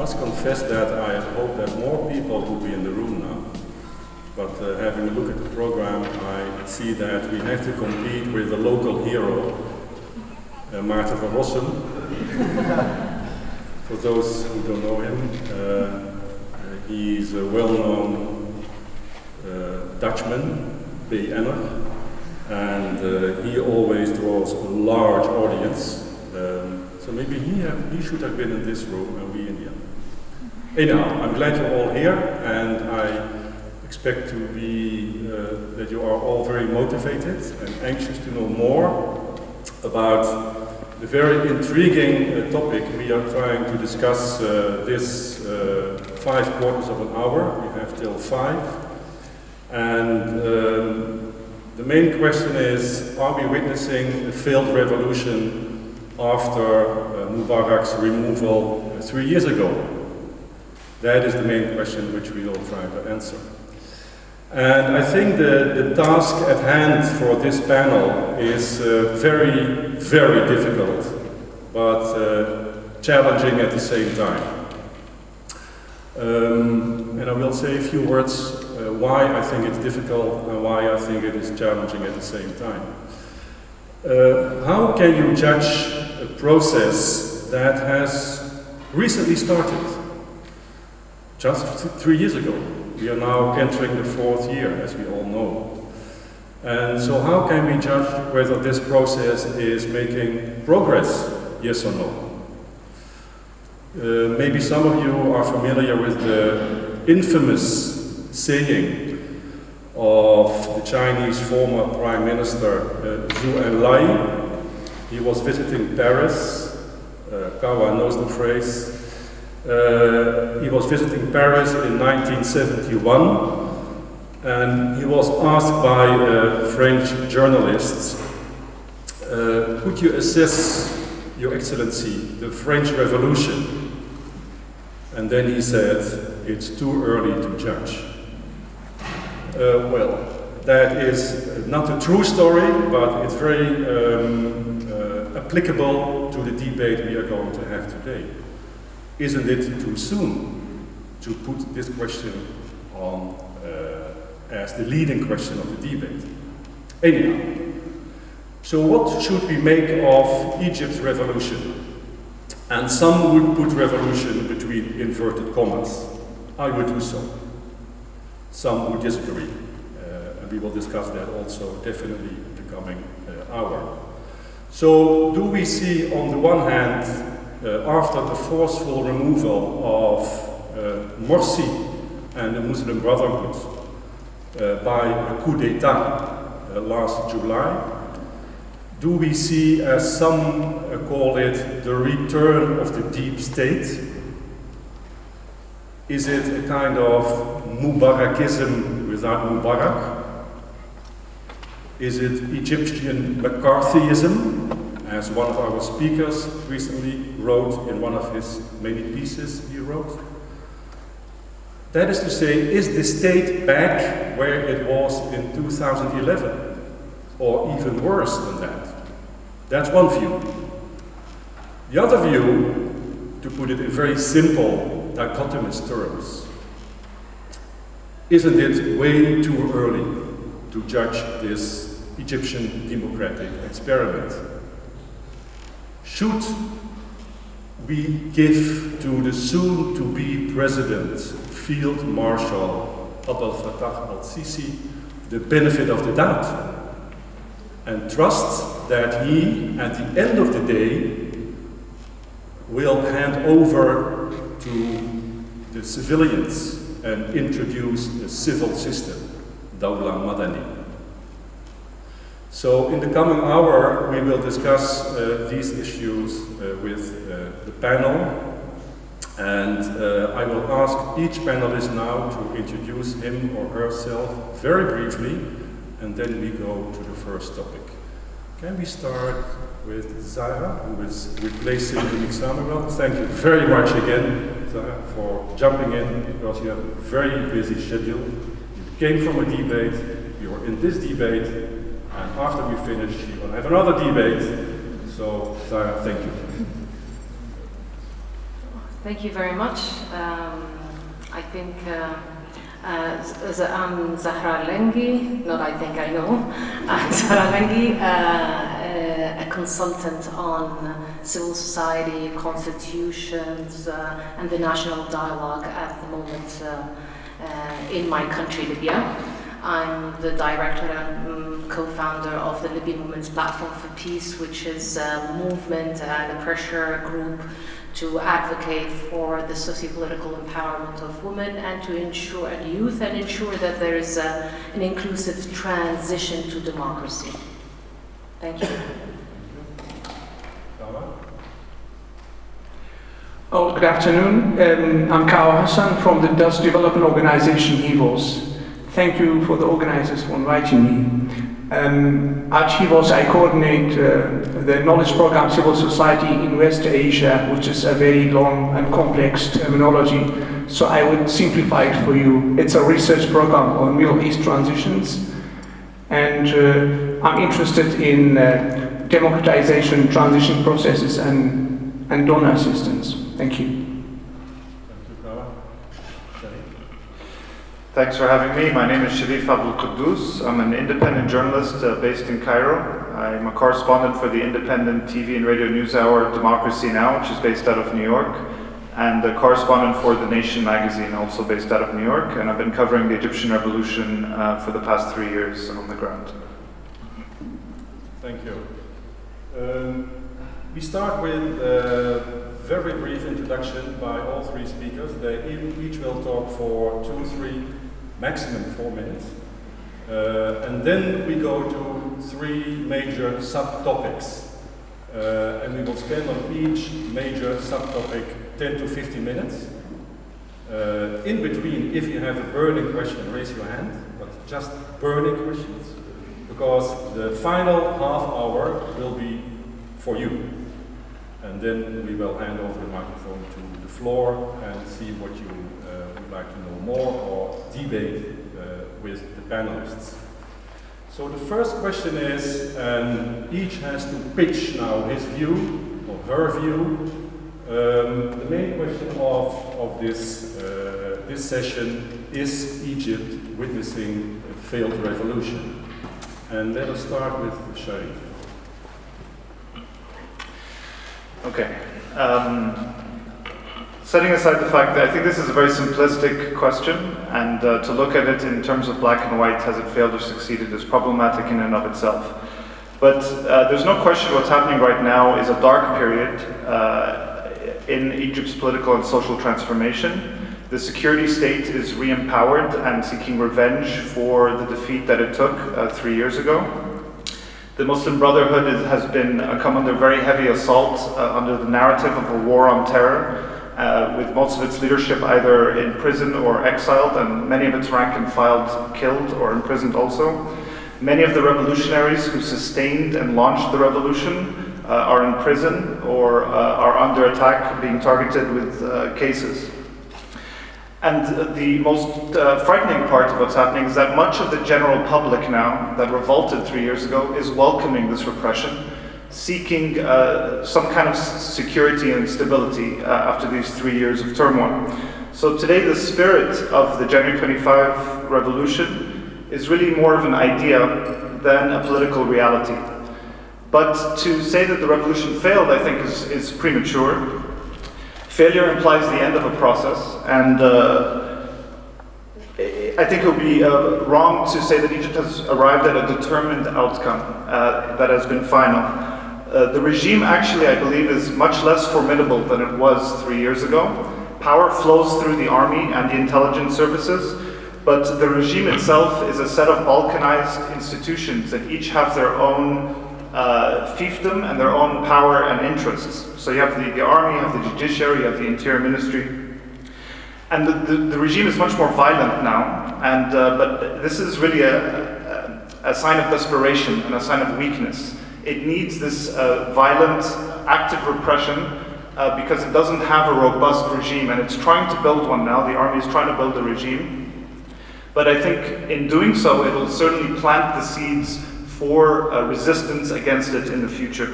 must confess that I hope that more people will be in the room now. But having a look at the program, I see that we have to compete with the local hero, Maarten van Rossum. For those who don't know him, he's a well-known Dutchman, BN'er, and he always draws a large audience. So maybe he should have been in this room and we in the other. Anyhow, I'm glad you're all here, and I expect to be that you are all very motivated and anxious to know more about the very intriguing topic we are trying to discuss this 5 quarters of an hour. We have till 5. And the main question is, are we witnessing a failed revolution after Mubarak's removal 3 years ago? That is the main question which we will try to answer. And I think the task at hand for this panel is very, very difficult, but challenging at the same time. And I will say a few words why I think it's difficult and why I think it is challenging at the same time. How can you judge a process that has recently started? Just 3 years ago. We are now entering the 4th year, as we all know. And so how can we judge whether this process is making progress, yes or no? Maybe some of you are familiar with the infamous saying of the Chinese former Prime Minister Zhou Enlai. He was visiting Paris. Kawa knows the phrase. He was visiting Paris in 1971, and he was asked by French journalists, could you assess, Your Excellency, the French Revolution? And then he said, it's too early to judge. Well, that is not a true story, but it's very applicable to the debate we are going to have today. Isn't it too soon to put this question on as the leading question of the debate? Anyhow, so what should we make of Egypt's revolution? And some would put revolution between inverted commas. I would do so. Some would disagree, and we will discuss that also definitely in the coming hour. So do we see on the one hand, after the forceful removal of Morsi and the Muslim Brotherhood by a coup d'etat last July, do we see, as some call it, the return of the deep state? Is it a kind of Mubarakism without Mubarak? Is it Egyptian McCarthyism, as one of our speakers recently wrote in one of his many pieces he wrote? That is to say, is the state back where it was in 2011? Or even worse than that? That's one view. The other view, to put it in very simple, dichotomous terms, isn't it way too early to judge this Egyptian democratic experiment? Should we give to the soon-to-be president, Field Marshal Abdel Fattah al-Sisi, the benefit of the doubt and trust that he, at the end of the day, will hand over to the civilians and introduce a civil system, Dawla Madani? So in the coming hour, we will discuss these issues with the panel, and I will ask each panelist now to introduce him or herself very briefly, and then we go to the first topic. Can we start with Zara, who is replacing Nick Samuel? Thank you very much again, Zara, for jumping in, because you have a very busy schedule. You came from a debate, you were in this debate, and after we finish, you will have another debate. So, Zara, thank you. Thank you very much. I think I'm Zahra Lengi, not I think I know. I'm Zahra Lengi, a consultant on civil society, constitutions, and the national dialogue at the moment in my country, Libya. I'm the director and co-founder of the Libyan Women's Platform for Peace, which is a movement and a pressure group to advocate for the socio-political empowerment of women and to ensure and youth and ensure that there is an inclusive transition to democracy. Thank you. Oh, good afternoon. I'm Kawa Hassan from the Dutch development organization HIVOS. Thank you for the organizers for inviting me. At HIVOS, I coordinate the knowledge program Civil Society in West Asia, which is a very long and complex terminology. So I would simplify it for you. It's a research program on Middle East transitions. And I'm interested in democratization, transition processes, and donor assistance. Thank you. Thanks for having me. My name is Sharif Abdul Quddus. I'm an independent journalist based in Cairo. I'm a correspondent for the independent TV and radio news hour Democracy Now!, which is based out of New York, and a correspondent for The Nation magazine, also based out of New York. And I've been covering the Egyptian revolution for the past 3 years on the ground. Thank you. We start with a very brief introduction by all three speakers. They each will talk for 2, 3, maximum 4 minutes. And then we go to 3 major subtopics. And we will spend on each major subtopic 10 to 15 minutes. In between, if you have a burning question, raise your hand, but just burning questions, because the final half hour will be for you. And then we will hand over the microphone to the floor and see what you would like to know more or debate with the panelists. So the first question is, each has to pitch now his view or her view. The main question of this session is Egypt witnessing a failed revolution. And let us start with Sharif. Okay. Setting aside the fact that I think this is a very simplistic question, and to look at it in terms of black and white, has it failed or succeeded, is problematic in and of itself. But there's no question what's happening right now is a dark period in Egypt's political and social transformation. The security state is re-empowered and seeking revenge for the defeat that it took 3 years ago. The Muslim Brotherhood has come under very heavy assault under the narrative of a war on terror, with most of its leadership either in prison or exiled, and many of its rank and file killed or imprisoned also. Many of the revolutionaries who sustained and launched the revolution are in prison or are under attack, being targeted with cases. And the most frightening part of what's happening is that much of the general public now that revolted 3 years ago is welcoming this repression, seeking some kind of security and stability after these 3 years of turmoil. So today the spirit of the January 25 revolution is really more of an idea than a political reality. But to say that the revolution failed, I think, is premature. Failure implies the end of a process, and I think it would be wrong to say that Egypt has arrived at a determined outcome that has been final. The regime actually, I believe, is much less formidable than it was 3 years ago. Power flows through the army and the intelligence services, but the regime itself is a set of balkanized institutions that each have their own fiefdom and their own power and interests. So you have the army, you have the judiciary, you have the interior ministry. And the regime is much more violent now, and but this is really a sign of desperation and a sign of weakness. It needs this violent, active repression because it doesn't have a robust regime, and it's trying to build one now. The army is trying to build a regime. But I think in doing so, it will certainly plant the seeds for resistance against it in the future.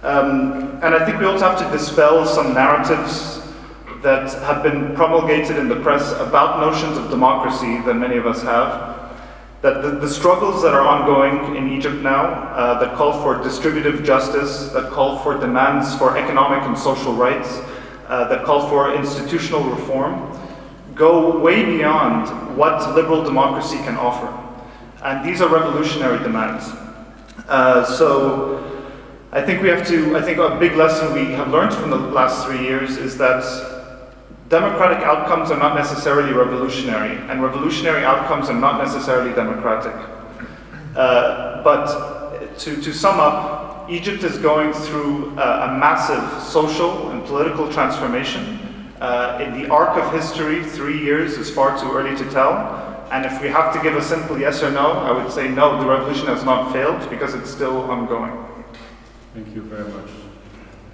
And I think we also have to dispel some narratives that have been promulgated in the press about notions of democracy that many of us have, that the struggles that are ongoing in Egypt now, that call for distributive justice, that call for demands for economic and social rights, that call for institutional reform, go way beyond what liberal democracy can offer. And these are revolutionary demands. So I think a big lesson we have learned from the last 3 years is that democratic outcomes are not necessarily revolutionary, and revolutionary outcomes are not necessarily democratic. But to sum up, Egypt is going through a massive social and political transformation. In the arc of history, 3 years is far too early to tell. And if we have to give a simple yes or no, I would say no, the revolution has not failed because it's still ongoing. Thank you very much.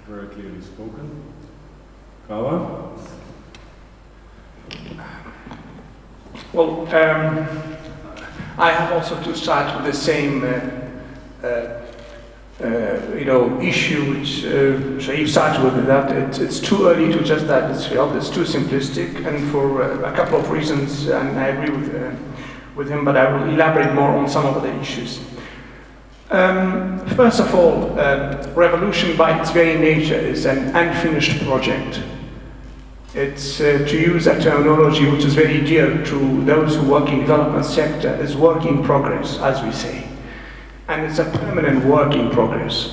Very clearly spoken. Kawa? Well, I have also to start with the same, issue which Shaif started with. That it's too early to judge that it's failed. It's too simplistic, and for a couple of reasons, and I agree with him. But I will elaborate more on some of the issues. First of all, revolution by its very nature is an unfinished project. It's, to use a terminology which is very dear to those who work in development sector, is work in progress, as we say. And it's a permanent work in progress.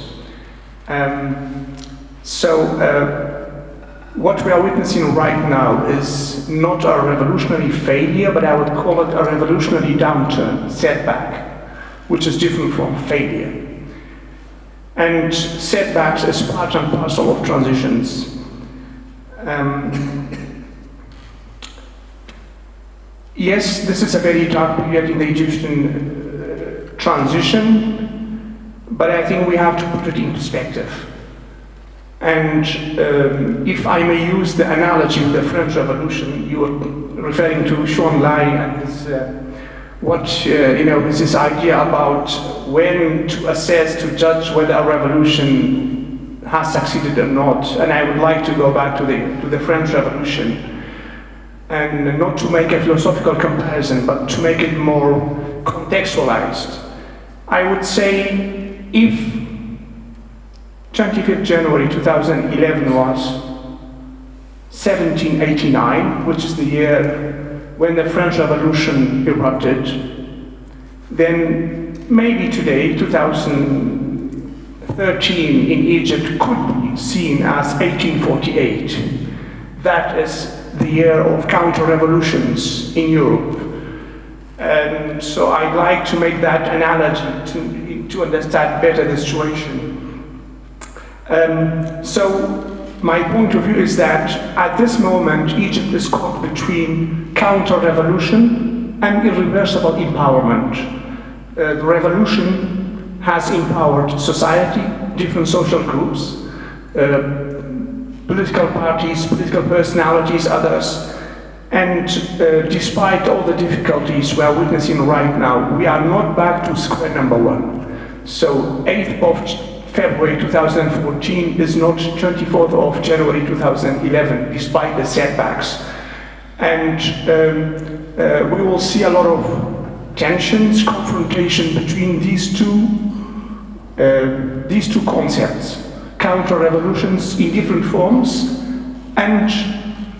What we are witnessing right now is not a revolutionary failure, but I would call it a revolutionary downturn, setback, which is different from failure. And setbacks is part and parcel of transitions. Yes, this is a very dark period in the Egyptian transition, but I think we have to put it in perspective. And if I may use the analogy of the French Revolution, you were referring to Sean Lai and his, this idea about when to assess, to judge whether a revolution has succeeded or not. And I would like to go back to the French Revolution, and not to make a philosophical comparison, but to make it more contextualized. I would say if 25th January 2011 was 1789, which is the year when the French Revolution erupted, then maybe today, 2013 in Egypt could be seen as 1848. That is the year of counter-revolutions in Europe. And so I'd like to make that analogy to understand better the situation. So my point of view is that at this moment, Egypt is caught between counter-revolution and irreversible empowerment. The revolution has empowered society, different social groups, political parties, political personalities, others. And despite all the difficulties we are witnessing right now, we are not back to square number one. So 8th of February 2014 is not 24th of January 2011, despite the setbacks. And we will see a lot of tensions, confrontation between these two concepts, counter-revolutions in different forms and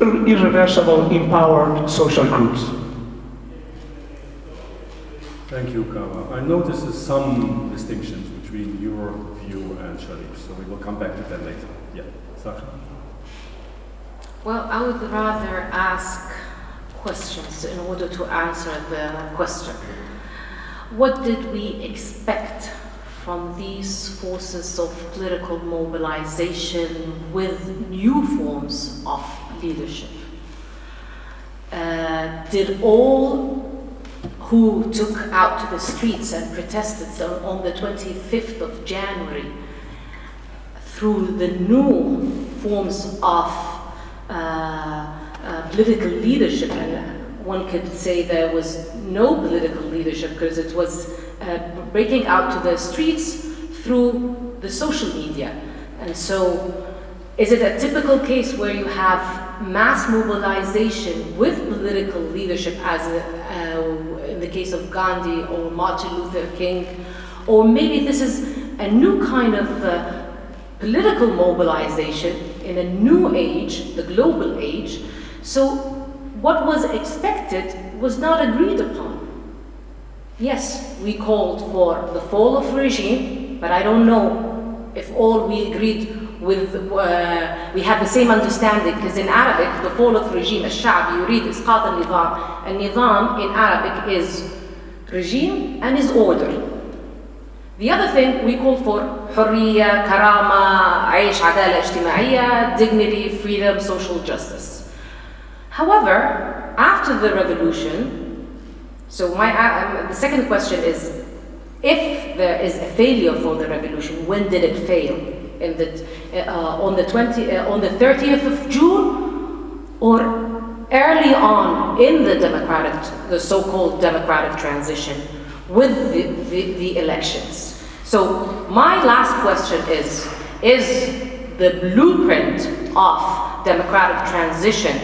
irreversible empowered social groups. Thank you, Kawa. I noticed some distinctions between your view and Sharif, so we will come back to that later. Yeah, Sasha? Well, I would rather ask questions in order to answer the question. What did we expect from these forces of political mobilization with new forms of leadership? Did all who took out to the streets and protested on the 25th of January through the new forms of political leadership, and one could say there was no political leadership because it was breaking out to the streets through the social media. And so is it a typical case where you have mass mobilization with political leadership, as in the case of Gandhi or Martin Luther King, or maybe this is a new kind of political mobilization in a new age, the global age. So what was expected was not agreed upon. Yes, we called for the fall of regime, but I don't know if all we agreed with, we had the same understanding, because in Arabic, the fall of regime, الشعب يريد إسقاط النظام. النظام in Arabic is regime and is order. The other thing, we call for حرية, كرامة, عيش, عدالة اجتماعية, dignity, freedom, social justice. However, after the revolution, so the second question is, if there is a failure for the revolution, when did it fail? On the 30th of June, or early on in the so-called democratic transition with the elections? So my last question is the blueprint of democratic transition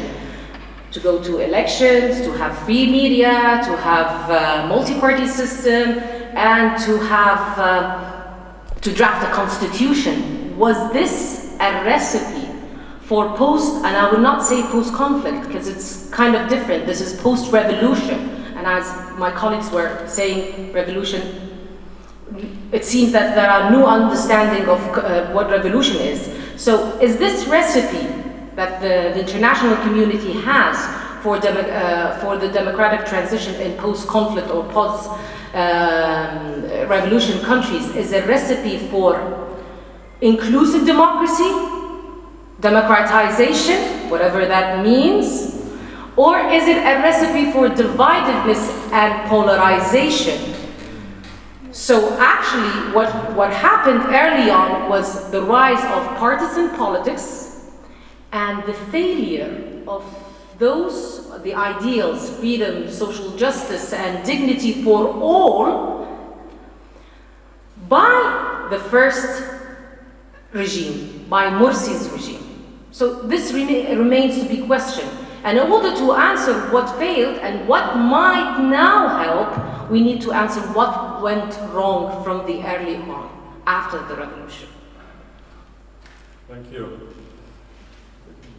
to go to elections, to have free media, to have a multi-party system, and to have to draft a constitution? Was this a recipe for and I would not say post-conflict, because it's kind of different. This is post-revolution. And as my colleagues were saying, revolution, it seems that there are new understanding of what revolution is. So is this recipe that the international community has for the democratic transition in post-conflict or post-revolution countries is a recipe for inclusive democracy, democratization, whatever that means, or is it a recipe for divisiveness and polarization? So actually what happened early on was the rise of partisan politics and the failure of the ideals, freedom, social justice, and dignity for all by the first regime, by Morsi's regime. So this remains to be questioned. And in order to answer what failed and what might now help, we need to answer what went wrong from the early on, after the revolution. Thank you.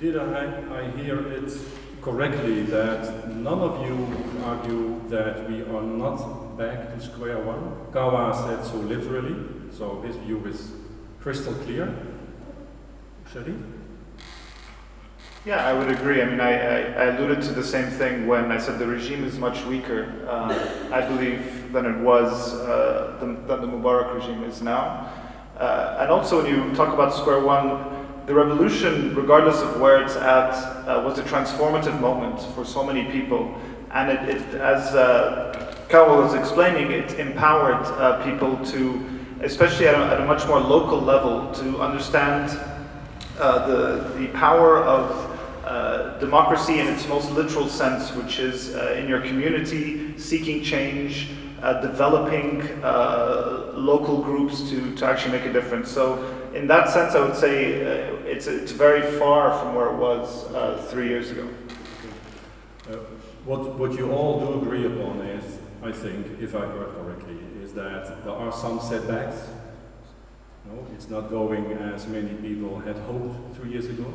Did I hear it correctly that none of you argue that we are not back to square one? Kawa said so literally, so his view is crystal clear. Shadi? Yeah, I would agree. I mean, I alluded to the same thing when I said the regime is much weaker, I believe, than it was, than the Mubarak regime is now. And also when you talk about square one, the revolution, regardless of where it's at, was a transformative moment for so many people. And it as Kawa was explaining, it empowered people to, especially at a much more local level, to understand the power of democracy in its most literal sense, which is in your community, seeking change, developing local groups to actually make a difference. So in that sense, I would say it's very far from where it was 3 years ago. What you all do agree upon is, I think, if I heard correctly, is that there are some setbacks. No, it's not going as many people had hoped 2 years ago.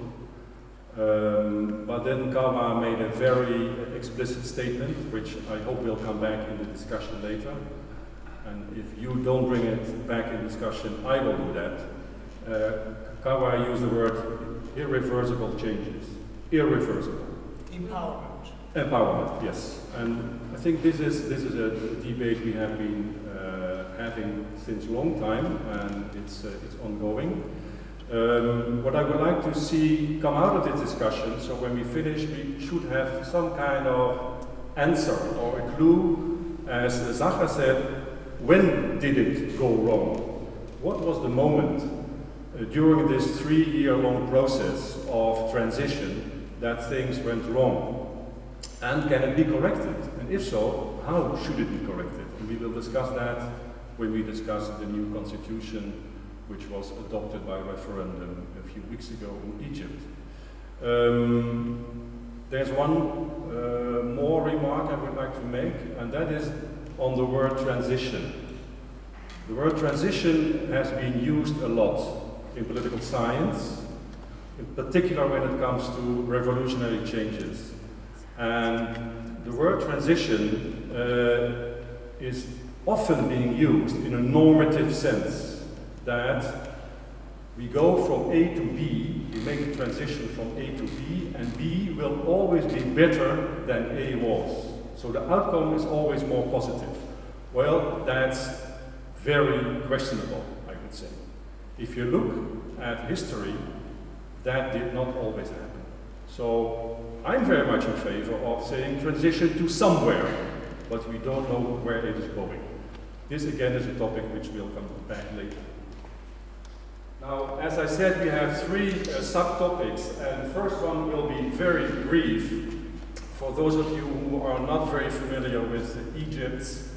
But then Kawa made a very explicit statement, which I hope will come back in the discussion later. And if you don't bring it back in discussion, I will do that. Kawa used the word irreversible changes. Irreversible. Empowerment, yes. And I think this is a debate we have been having since a long time, and it's ongoing. What I would like to see come out of this discussion, so when we finish, we should have some kind of answer or a clue, as Zahra said, when did it go wrong? What was the moment during this 3-year-long process of transition that things went wrong? And can it be corrected? And if so, how should it be corrected? And we will discuss that when we discuss the new constitution, which was adopted by referendum a few weeks ago in Egypt. There's one more remark I would like to make, and that is on the word transition. The word transition has been used a lot in political science, in particular when it comes to revolutionary changes. And the word transition is often being used in a normative sense, that we go from A to B, we make a transition from A to B, and B will always be better than A was. So the outcome is always more positive. Well, that's very questionable, I would say. If you look at history, that did not always happen. So I'm very much in favor of saying transition to somewhere, but we don't know where it is going. This again is a topic which will come back later. Now, as I said, we have three subtopics, and the first one will be very brief. For those of you who are not very familiar with Egypt's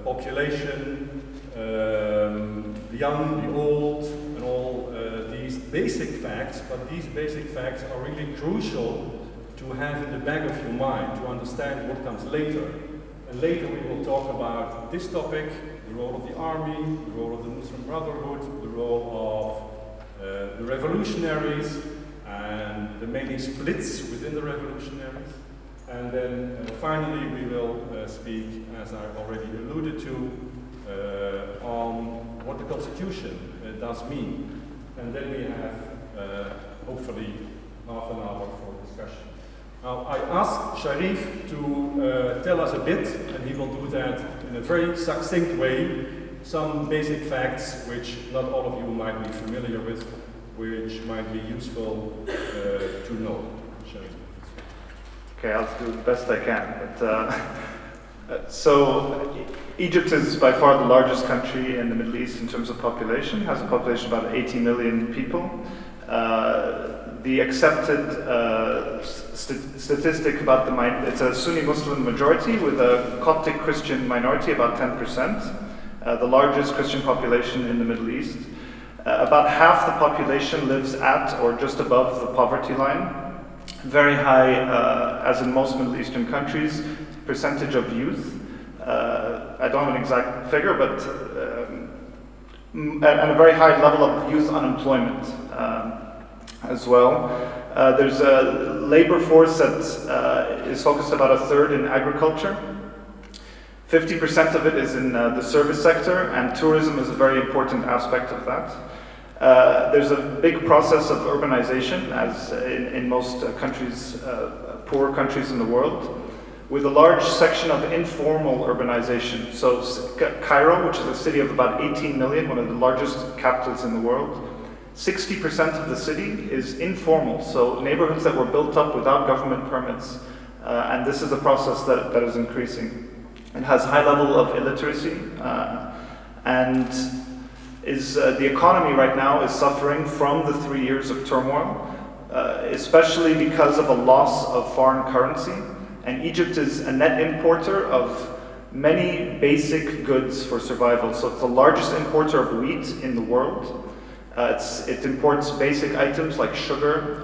population, the young, the old, and all these basic facts, but these basic facts are really crucial to have in the back of your mind to understand what comes later. And later we will talk about this topic, the role of the army, the role of the Muslim Brotherhood, the role of the revolutionaries, and the many splits within the revolutionaries. And then finally we will speak, as I already alluded to, on what the Constitution does mean. And then we have hopefully half an hour for discussion. Now I asked Sharif to tell us a bit, and he will do that in a very succinct way, some basic facts which not all of you might be familiar with, which might be useful to know. Sharif. Okay, I'll do the best I can. But, so Egypt is by far the largest country in the Middle East in terms of population, has a population of about 80 million people. The accepted statistic about it's a Sunni Muslim majority with a Coptic Christian minority, about 10%, the largest Christian population in the Middle East. About half the population lives at or just above the poverty line. Very high, as in most Middle Eastern countries, percentage of youth. I don't have an exact figure, but and a very high level of youth unemployment as well. There's a labor force that is focused about a third in agriculture. 50% of it is in the service sector, and tourism is a very important aspect of that. There's a big process of urbanization, as in most countries, poor countries in the world, with a large section of informal urbanization. So Cairo, which is a city of about 18 million, one of the largest capitals in the world, 60% of the city is informal, so neighborhoods that were built up without government permits. And this is a process that is increasing. It has high level of illiteracy, and the economy right now is suffering from the 3 years of turmoil, especially because of a loss of foreign currency. And Egypt is a net importer of many basic goods for survival. So it's the largest importer of wheat in the world. It imports basic items like sugar,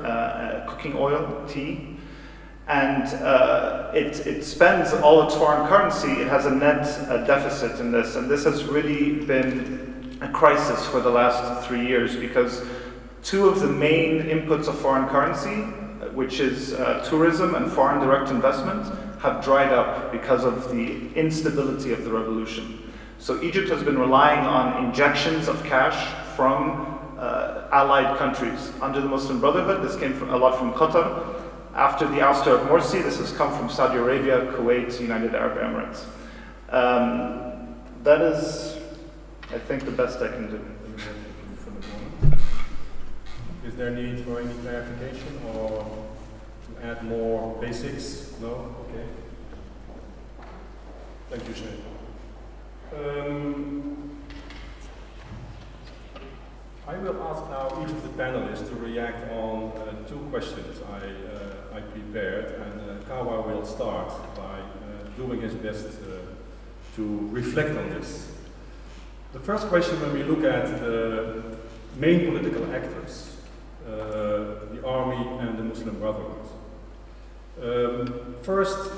cooking oil, tea. And it spends all its foreign currency. It has a net deficit in this. And this has really been a crisis for the last 3 years, because two of the main inputs of foreign currency, which is tourism and foreign direct investment, have dried up because of the instability of the revolution. So Egypt has been relying on injections of cash from allied countries. Under the Muslim Brotherhood, this came a lot from Qatar. After the ouster of Morsi, this has come from Saudi Arabia, Kuwait, United Arab Emirates. That is, I think, the best I can do. Is there need for any clarification or to add more basics? No? Okay. Thank you, Shane. I will ask now each of the panelists to react on two questions I prepared, and Kawa will start by doing his best to reflect on this. The first question, when we look at the main political actors, the army and the Muslim Brotherhood. First,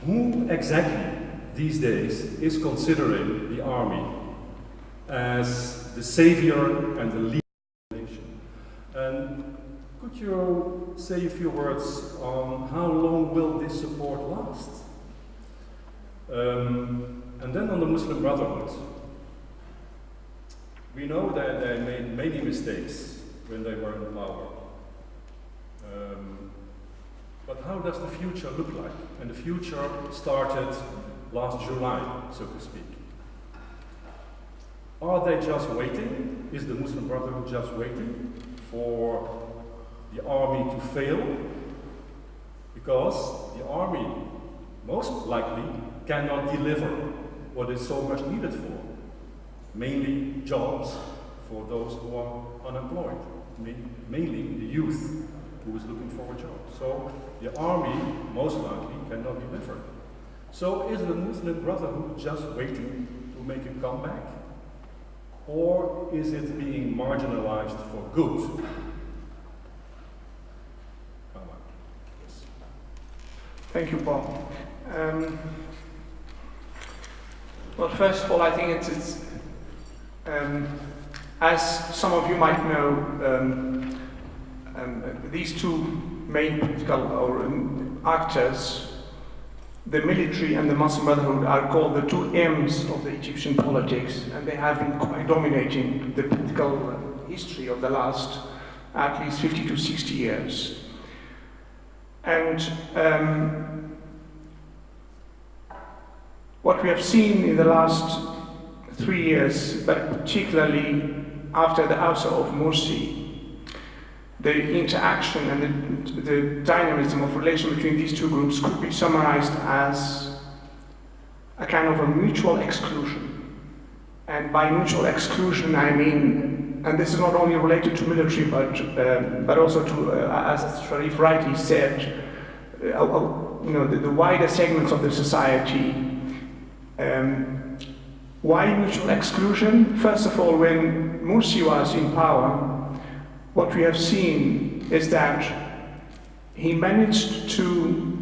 who exactly these days is considering the army as the savior and the leader of the nation? And could you say a few words on how long will this support last? And then on the Muslim Brotherhood, we know that they made many mistakes when they were in power. But how does the future look like? And the future started last July, so to speak. Are they just waiting? Is the Muslim Brotherhood just waiting for the army to fail? Because the army, most likely, cannot deliver what is so much needed for. Mainly jobs for those who are unemployed. Mainly the youth who is looking for a job. So the army, most likely, cannot deliver. So is the Muslim Brotherhood just waiting to make a comeback? Or is it being marginalized for good? Come on. Yes. Thank you, Paul. Well, first of all, I think it's as some of you might know, these two main political actors, the military and the Muslim Brotherhood, are called the two M's of the Egyptian politics, and they have been quite dominating the political history of the last at least 50 to 60 years. And what we have seen in the last 3 years, but particularly after the ousted of Morsi, the interaction and the dynamism of relation between these two groups could be summarized as a kind of a mutual exclusion. And by mutual exclusion, I mean, and this is not only related to military, but also to, as Sharif rightly said, the wider segments of the society. Why mutual exclusion? First of all, when Morsi was in power, what we have seen is that he managed to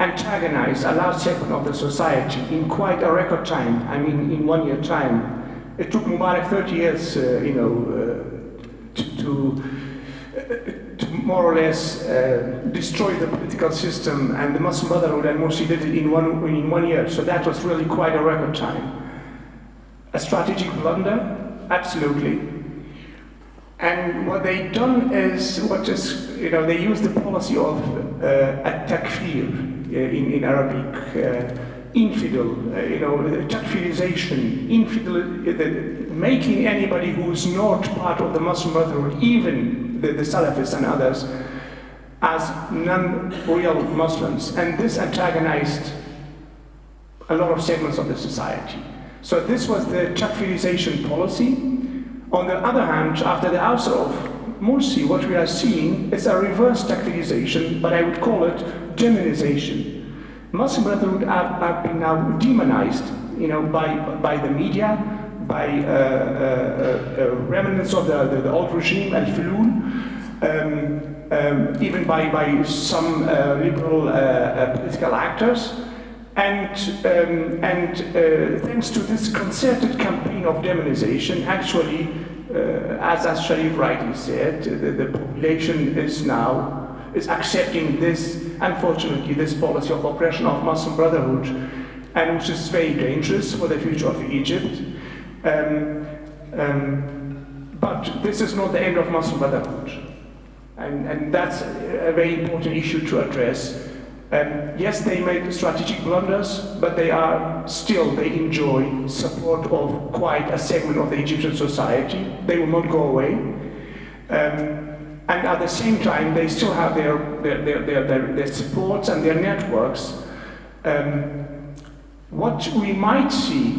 antagonize a large segment of the society in quite a record time. I mean, in 1 year time. It took Mubarak 30 years, to more or less destroy the political system, and the Muslim Brotherhood and Morsi did it in one year. So that was really quite a record time. A strategic blunder, absolutely. And what they've done is, they use the policy of at-takfir in Arabic, infidel, takfirization, making anybody who is not part of the Muslim Brotherhood, even the Salafists and others, as non-real Muslims. And this antagonized a lot of segments of the society. So this was the takfirization policy. On the other hand, after the ousted of Morsi, what we are seeing is a reverse takfirization, but I would call it demonization. Muslim Brotherhood have been now demonized, by the media, by remnants of the old regime, al-Fulun, even by some liberal political actors. And thanks to this concerted campaign of demonization, actually, as Sharif rightly said, the population is accepting this, unfortunately, this policy of oppression of Muslim Brotherhood, and which is very dangerous for the future of Egypt. But this is not the end of Muslim Brotherhood, and that's a very important issue to address. Yes, they made strategic blunders, but they enjoy support of quite a segment of the Egyptian society. They will not go away. And at the same time, they still have their supports and their networks. What we might see,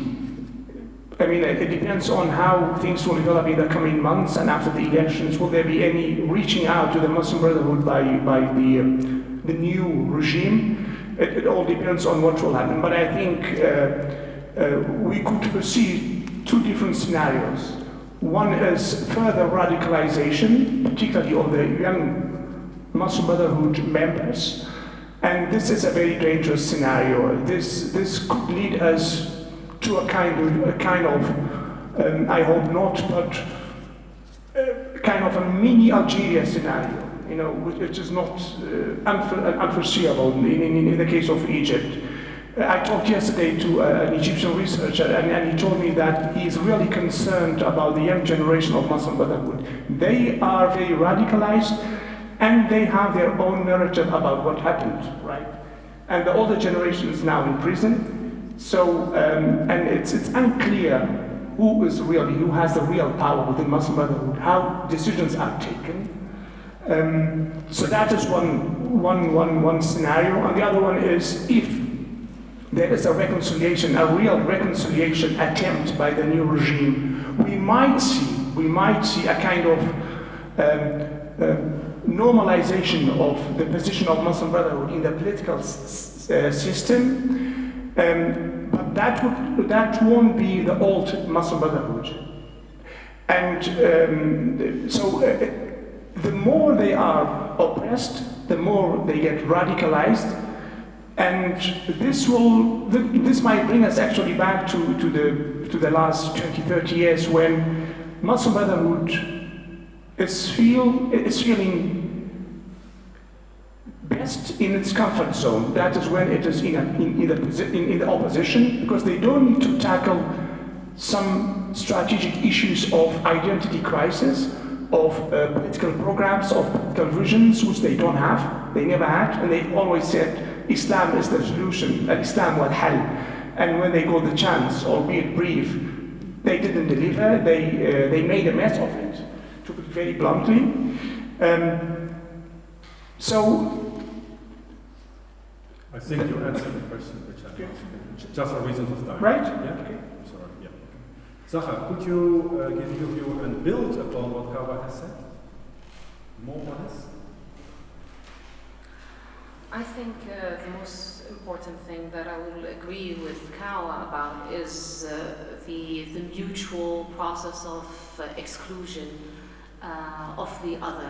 it depends on how things will develop in the coming months and after the elections. Will there be any reaching out to the Muslim Brotherhood by the new regime? It all depends on what will happen. But I think we could foresee two different scenarios. One is further radicalization, particularly of the young Muslim Brotherhood members. And this is a very dangerous scenario. This could lead us to a kind of I hope not, but kind of a mini Algeria scenario, you know, which is not unforeseeable in the case of Egypt. I talked yesterday to an Egyptian researcher, and he told me that he is really concerned about the young generation of Muslim Brotherhood. They are very radicalized, and they have their own narrative about what happened, right? And the older generation is now in prison, so, and it's unclear who has the real power within Muslim Brotherhood, how decisions are taken. So that is one scenario, and the other one is if there is a real reconciliation attempt by the new regime, we might see a kind of normalization of the position of Muslim Brotherhood in the political system, but that won't be the old Muslim Brotherhood. And so the more they are oppressed, the more they get radicalized. And this might bring us actually back to the last 20, 30 years when Muslim Brotherhood is feeling best in its comfort zone. That is when it is in the opposition, because they don't need to tackle some strategic issues of identity crisis, of political programs, of political visions, which they don't have, they never had, and they always said, Islam is the solution, Islam wal hal. And when they got the chance, albeit brief, they didn't deliver, they made a mess of it, to put it very bluntly. I think you answered the question which I asked, just for reasons of time. Right? Yeah? Okay. Sorry. Yeah. Zaha, could you give your view and build upon what Kawa has said? More or less? I think the most important thing that I will agree with Kawa about is the mutual process of exclusion of the other,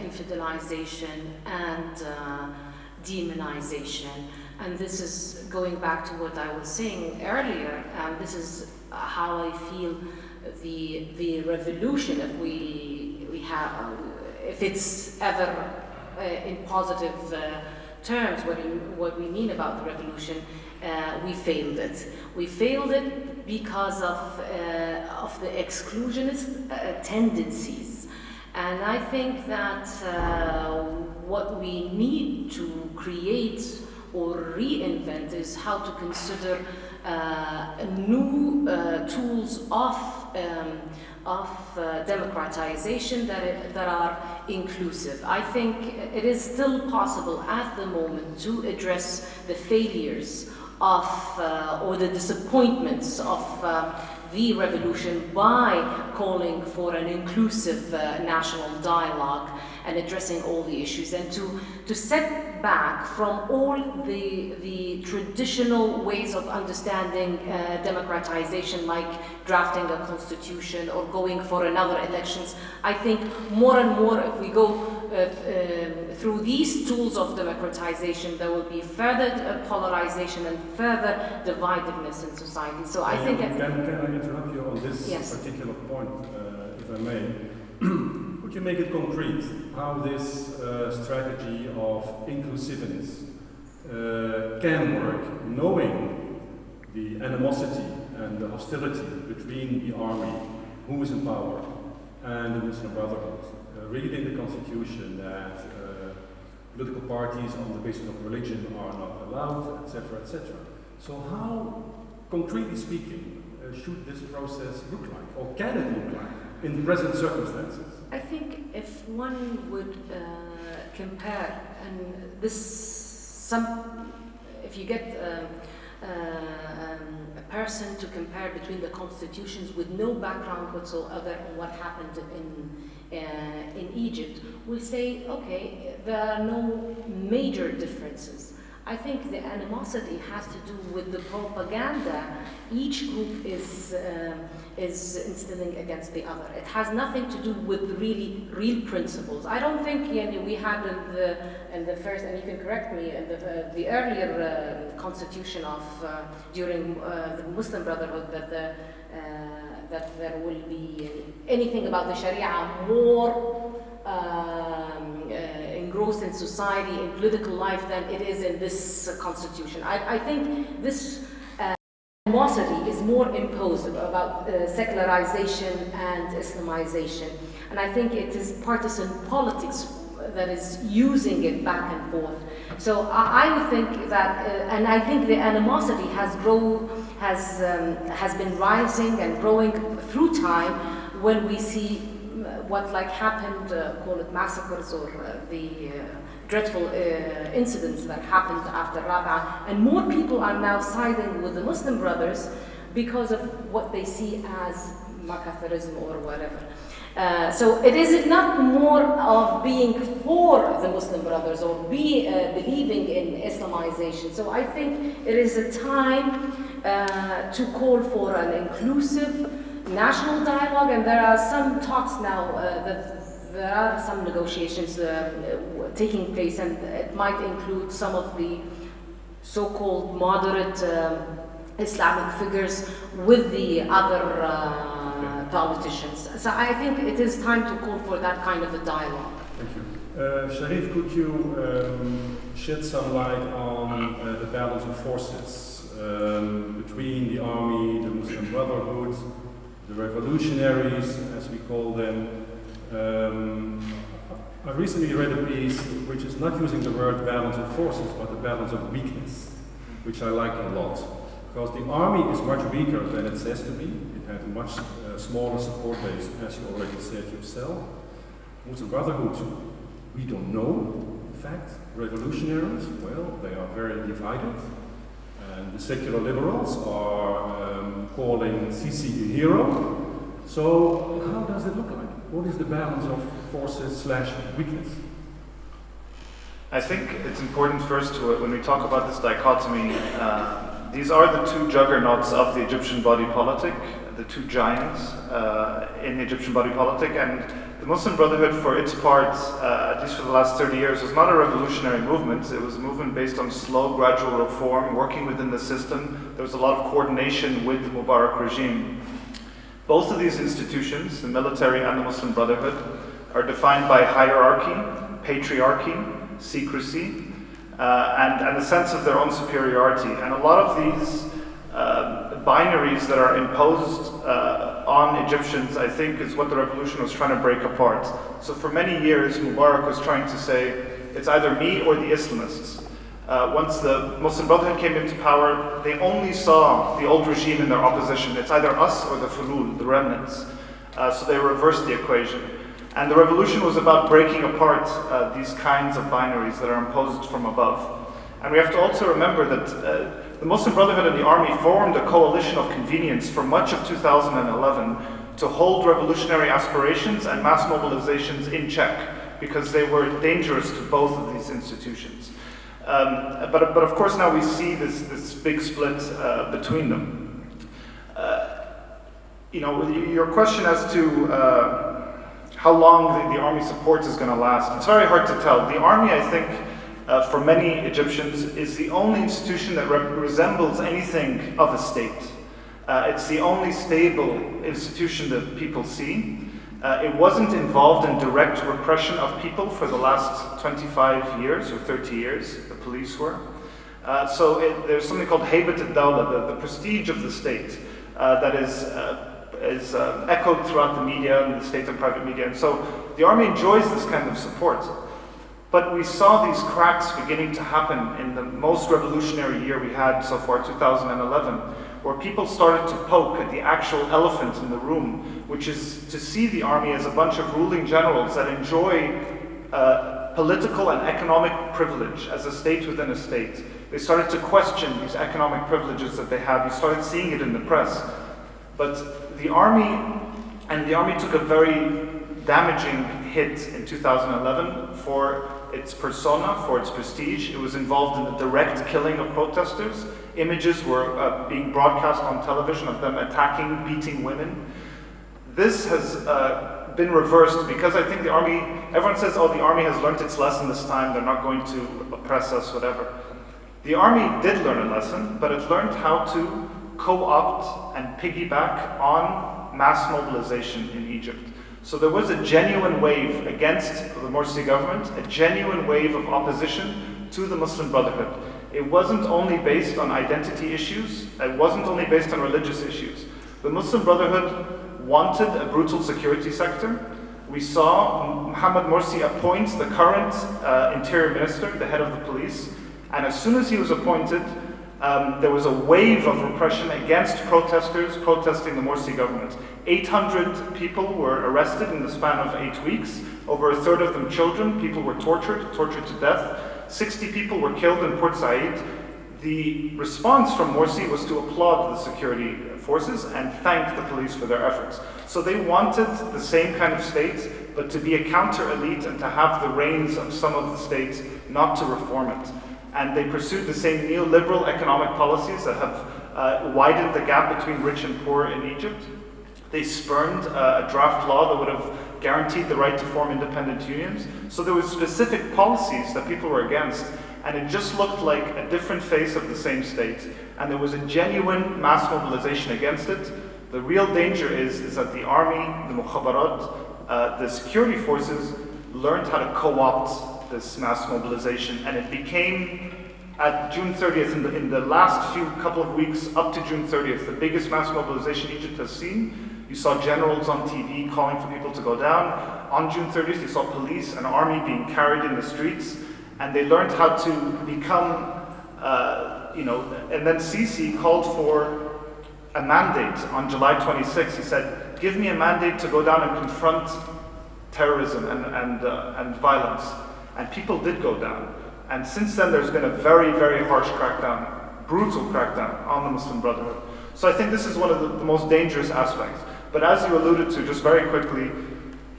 infidelization and demonization. And this is going back to what I was saying earlier, this is how I feel the revolution, if it's ever in positive terms, what we mean about the revolution, we failed it. We failed it because of the exclusionist tendencies. And I think that what we need to create or reinvent is how to consider new tools of democratization that are inclusive. I think it is still possible at the moment to address the failures of or the disappointments of the revolution by calling for an inclusive national dialogue and addressing all the issues, and to step back from all the traditional ways of understanding democratization, like drafting a constitution or going for another elections. I think more and more, if we go through these tools of democratization, there will be further polarization and further dividedness in society. So I think... Can I interrupt you on this particular point, if I may? Could you make it concrete how this strategy of inclusiveness can work, knowing the animosity and the hostility between the army, who is in power, and the Muslim Brotherhood, reading the constitution that political parties on the basis of religion are not allowed, etc., etc. So how, concretely speaking, should this process look like, or can it look like, in present circumstances? I think if one would compare, and if you get a person to compare between the constitutions with no background whatsoever on what happened in Egypt, will say, okay, there are no major differences. I think the animosity has to do with the propaganda each group is instilling against the other. It has nothing to do with real principles. I don't think we had in the first, and you can correct me, in the earlier constitution of during the Muslim Brotherhood that there will be anything about the Sharia more engrossed in society, in political life than it is in this constitution. I think this animosity is more imposed about secularization and Islamization. And I think it is partisan politics that is using it back and forth. So I would think that, and I think the animosity has been rising and growing through time when we see what happened, call it massacres or the dreadful incidents that happened after Rabaa, and more people are now siding with the Muslim Brothers because of what they see as Makatharism or whatever. So it is not more of being for the Muslim Brothers or believing in Islamization. So I think it is a time to call for an inclusive national dialogue, and there are some talks now that there are some negotiations taking place, and it might include some of the so-called moderate Islamic figures with the other politicians. So I think it is time to call for that kind of a dialogue. Thank you. Sharif, could you shed some light on the balance of forces between the army, the Muslim Brotherhood, the revolutionaries, as we call them? I recently read a piece which is not using the word balance of forces, but the balance of weakness, which I like a lot. Because the army is much weaker than it says to be. It has a much smaller support base, as you already said yourself. Muslim Brotherhood, we don't know. In fact, revolutionaries, well, they are very divided. And the secular liberals are calling Sisi a hero. So how does it look like? What is the balance of forces / weakness? I think it's important first to, when we talk about this dichotomy, these are the two juggernauts of the Egyptian body politic, the two giants in the Egyptian body politic, and the Muslim Brotherhood, for its part, at least for the last 30 years, was not a revolutionary movement. It was a movement based on slow, gradual reform, working within the system. There was a lot of coordination with the Mubarak regime. Both of these institutions, the military and the Muslim Brotherhood, are defined by hierarchy, patriarchy, secrecy, and a sense of their own superiority. And a lot of these binaries that are imposed on Egyptians, I think, is what the revolution was trying to break apart. So for many years, Mubarak was trying to say, it's either me or the Islamists. Once the Muslim Brotherhood came into power, they only saw the old regime in their opposition. It's either us or the fulul, the remnants. So they reversed the equation. And the revolution was about breaking apart these kinds of binaries that are imposed from above. And we have to also remember that the Muslim Brotherhood and the army formed a coalition of convenience for much of 2011 to hold revolutionary aspirations and mass mobilizations in check, because they were dangerous to both of these institutions. But of course now we see this big split between them. Your question as to how long the army support is going to last, it's very hard to tell. The army, I think, for many Egyptians, is the only institution that resembles anything of a state. It's the only stable institution that people see. It wasn't involved in direct repression of people for the last 25 years or 30 years, the police were. So there's something called Haybat al-Dawla, the prestige of the state, that is echoed throughout the media and the state and private media. And so the army enjoys this kind of support. But we saw these cracks beginning to happen in the most revolutionary year we had so far, 2011, where people started to poke at the actual elephant in the room, which is to see the army as a bunch of ruling generals that enjoy political and economic privilege as a state within a state. They started to question these economic privileges that they have. You started seeing it in the press. But the army took a very damaging hit in 2011 for its persona, for its prestige. It was involved in the direct killing of protesters. Images were being broadcast on television of them attacking, beating women. This has been reversed because I think the army, everyone says, oh, the army has learned its lesson this time, they're not going to oppress us, whatever. The army did learn a lesson, but it learned how to co-opt and piggyback on mass mobilization in Egypt. So there was a genuine wave against the Morsi government, a genuine wave of opposition to the Muslim Brotherhood. It wasn't only based on identity issues, it wasn't only based on religious issues. The Muslim Brotherhood wanted a brutal security sector. We saw Mohammed Morsi appoint the current interior minister, the head of the police, and as soon as he was appointed, there was a wave of repression against protesters protesting the Morsi government. 800 people were arrested in the span of 8 weeks, over a third of them children. People were tortured to death. 60 people were killed in Port Said. The response from Morsi was to applaud the security forces and thank the police for their efforts. So they wanted the same kind of state, but to be a counter-elite and to have the reins of some of the states, not to reform it. And they pursued the same neoliberal economic policies that have widened the gap between rich and poor in Egypt. They spurned a draft law that would have guaranteed the right to form independent unions. So there were specific policies that people were against, and it just looked like a different face of the same state. And there was a genuine mass mobilization against it. The real danger is that the army, the mukhabarat, the security forces learned how to co-opt this mass mobilization, and it became, at June 30th, in the last couple of weeks up to June 30th, the biggest mass mobilization Egypt has seen. You saw generals on TV calling for people to go down. On June 30th, you saw police and army being carried in the streets, and they learned how to become, and then Sisi called for a mandate on July 26th. He said, give me a mandate to go down and confront terrorism and violence. And people did go down. And since then, there's been a very, very harsh crackdown, brutal crackdown on the Muslim Brotherhood. So I think this is one of the most dangerous aspects. But as you alluded to, just very quickly,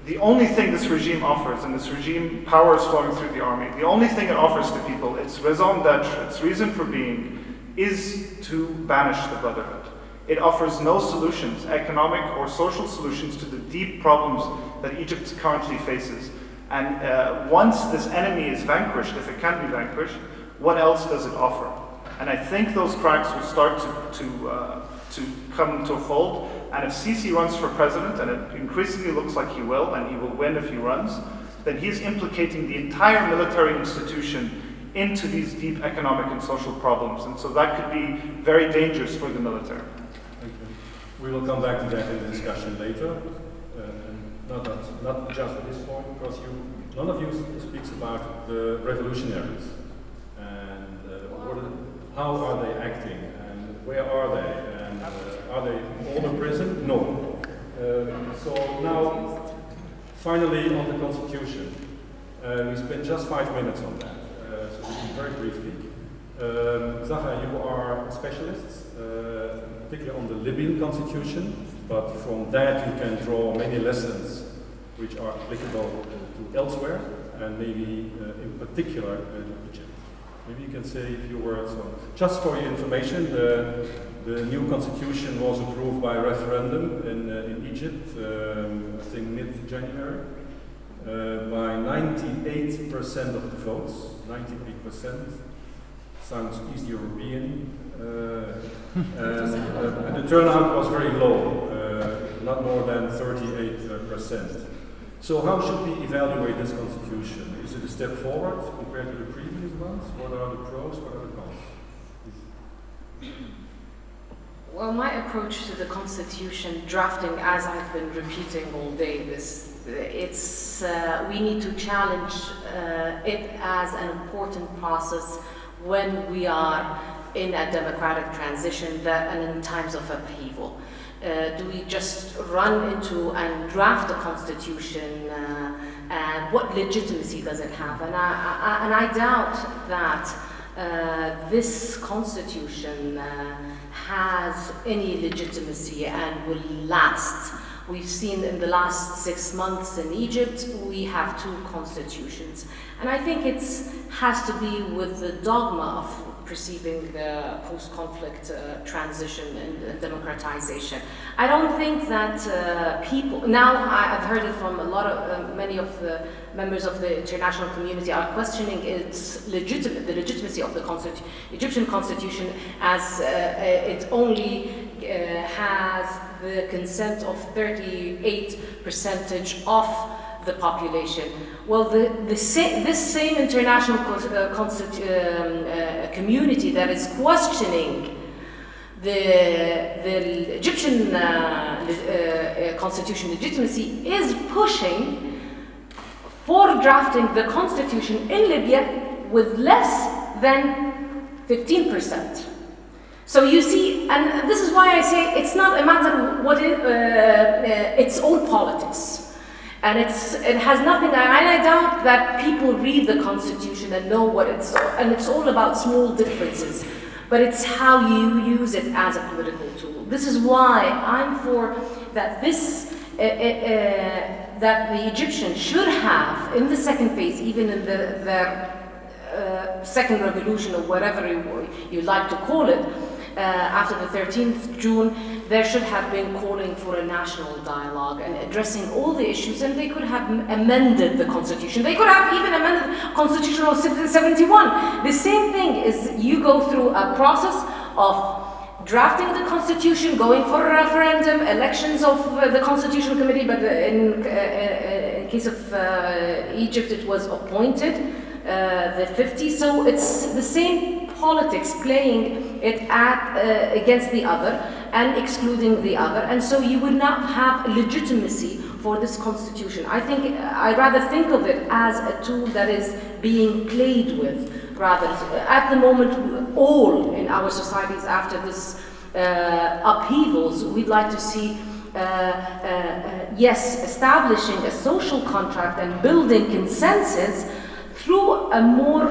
the only thing this regime offers, and this regime, power is flowing through the army, the only thing it offers to people, its raison d'etre, its reason for being, is to banish the Brotherhood. It offers no solutions, economic or social solutions, to the deep problems that Egypt currently faces. And once this enemy is vanquished, if it can be vanquished, what else does it offer? And I think those cracks will start to come to a fold. And if Sisi runs for president, and it increasingly looks like he will, and he will win if he runs, then he's implicating the entire military institution into these deep economic and social problems. And so that could be very dangerous for the military. Thank you. We will come back to that in the discussion later. Not just at this point, because none of you speaks about the revolutionaries and how are they acting and where are they, and are they all in prison? No. So now, finally, on the constitution, we spent just 5 minutes on that, so we can very briefly. Zaha, you are specialists, particularly on the Libyan constitution. But from that you can draw many lessons which are applicable to elsewhere, and maybe in particular to Egypt. Maybe you can say a few words on, just for your information, the new constitution was approved by referendum in Egypt, I think mid-January, by 98% of the votes, 98%. Sounds East European, and the turnout was very low, not more than 38%. So how should we evaluate this constitution? Is it a step forward compared to the previous ones? What are the pros, what are the cons? Well, my approach to the constitution drafting, as I've been repeating all day, we need to challenge it as an important process when we are in a democratic transition and in times of upheaval. Do we just run into and draft a constitution, and what legitimacy does it have? And I doubt that this constitution has any legitimacy and will last We've seen in the last 6 months in Egypt, we have 2 constitutions. And I think it has to be with the dogma of perceiving the post-conflict transition and democratization. I don't think that people, now I've heard it from a lot of, many of the members of the international community are questioning its the legitimacy of the Egyptian constitution, as it only has the consent of 38% of the population. Well, this same international community that is questioning the Egyptian constitution legitimacy is pushing for drafting the constitution in Libya with less than 15%. So you see, and this is why I say it's not a matter of what it's all politics. And it has nothing, and I doubt that people read the Constitution and know what it's all about small differences, but it's how you use it as a political tool. This is why I'm for that that the Egyptians should have, in the second phase, even in their second revolution or whatever you like to call it, after the 13th June, there should have been calling for a national dialogue and addressing all the issues, and they could have amended the constitution. They could have even amended Constitution of 71. The same thing is you go through a process of drafting the constitution, going for a referendum, elections of the constitutional committee, but in case of Egypt it was appointed, the 50, so it's the same politics, playing it against the other and excluding the other, and so you would not have legitimacy for this constitution. I'd rather think of it as a tool that is being played with, rather. At the moment, all in our societies after this upheavals, we'd like to see yes, establishing a social contract and building consensus through a more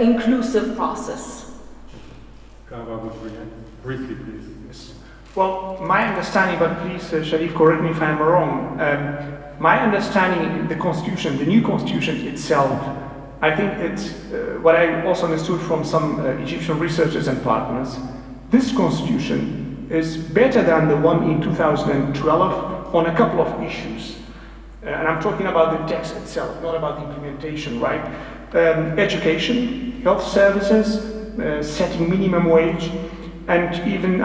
inclusive process. Kawa would react briefly, please. Yes. Well, my understanding, but please, Sharif, correct me if I'm wrong. My understanding, the Constitution, the new Constitution itself, I think it's what I also understood from some Egyptian researchers and partners. This Constitution is better than the one in 2012 on a couple of issues. And I'm talking about the text itself, not about the implementation, right? Education, health services, setting minimum wage, and even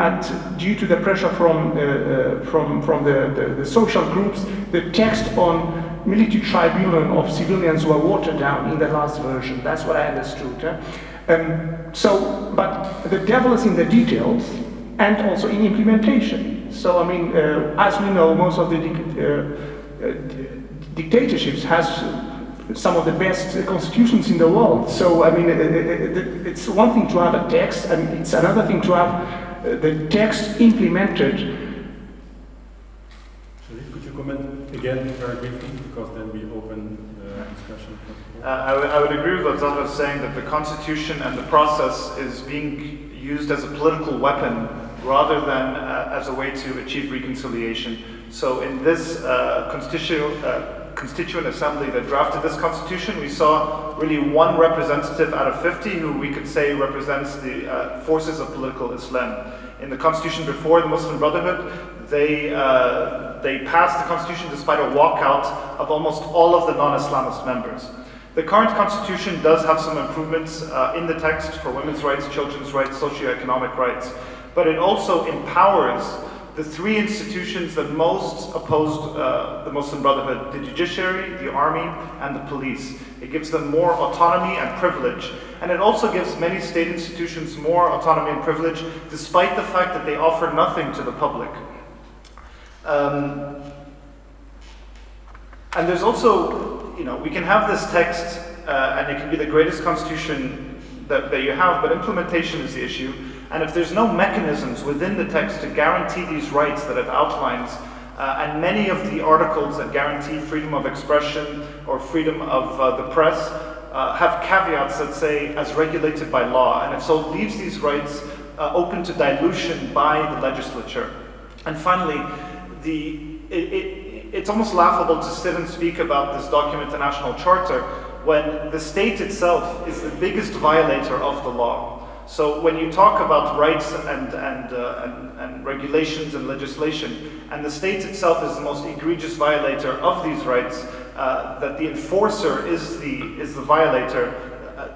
due to the pressure from the social groups, the text on military tribunal of civilians who are watered down in the last version. That's what I understood. But the devil is in the details and also in implementation. So I mean, as we know, most of the dictatorships has some of the best constitutions in the world. So I mean, it's one thing to have a text, and it's another thing to have the text implemented. Sharif, could you comment again very briefly, because then we open the discussion. I would agree with what Zahra was saying, that the constitution and the process is being used as a political weapon rather than as a way to achieve reconciliation. So in this Constituent Assembly that drafted this constitution, we saw really one representative out of 50 who we could say represents the forces of political Islam. In the constitution before, the Muslim Brotherhood, they passed the constitution despite a walkout of almost all of the non-Islamist members. The current constitution does have some improvements in the text for women's rights, children's rights, socioeconomic rights, but it also empowers the three institutions that most opposed the Muslim Brotherhood: the judiciary, the army, and the police. It gives them more autonomy and privilege. And it also gives many state institutions more autonomy and privilege, despite the fact that they offer nothing to the public. And there's also, we can have this text, and it can be the greatest constitution that you have, but implementation is the issue. And if there's no mechanisms within the text to guarantee these rights that it outlines, and many of the articles that guarantee freedom of expression or freedom of the press have caveats that say, as regulated by law, and it so leaves these rights open to dilution by the legislature. And finally, the it's almost laughable to sit and speak about this document, the National Charter, when the state itself is the biggest violator of the law. So when you talk about rights and regulations and legislation, and the state itself is the most egregious violator of these rights, that the enforcer is the violator,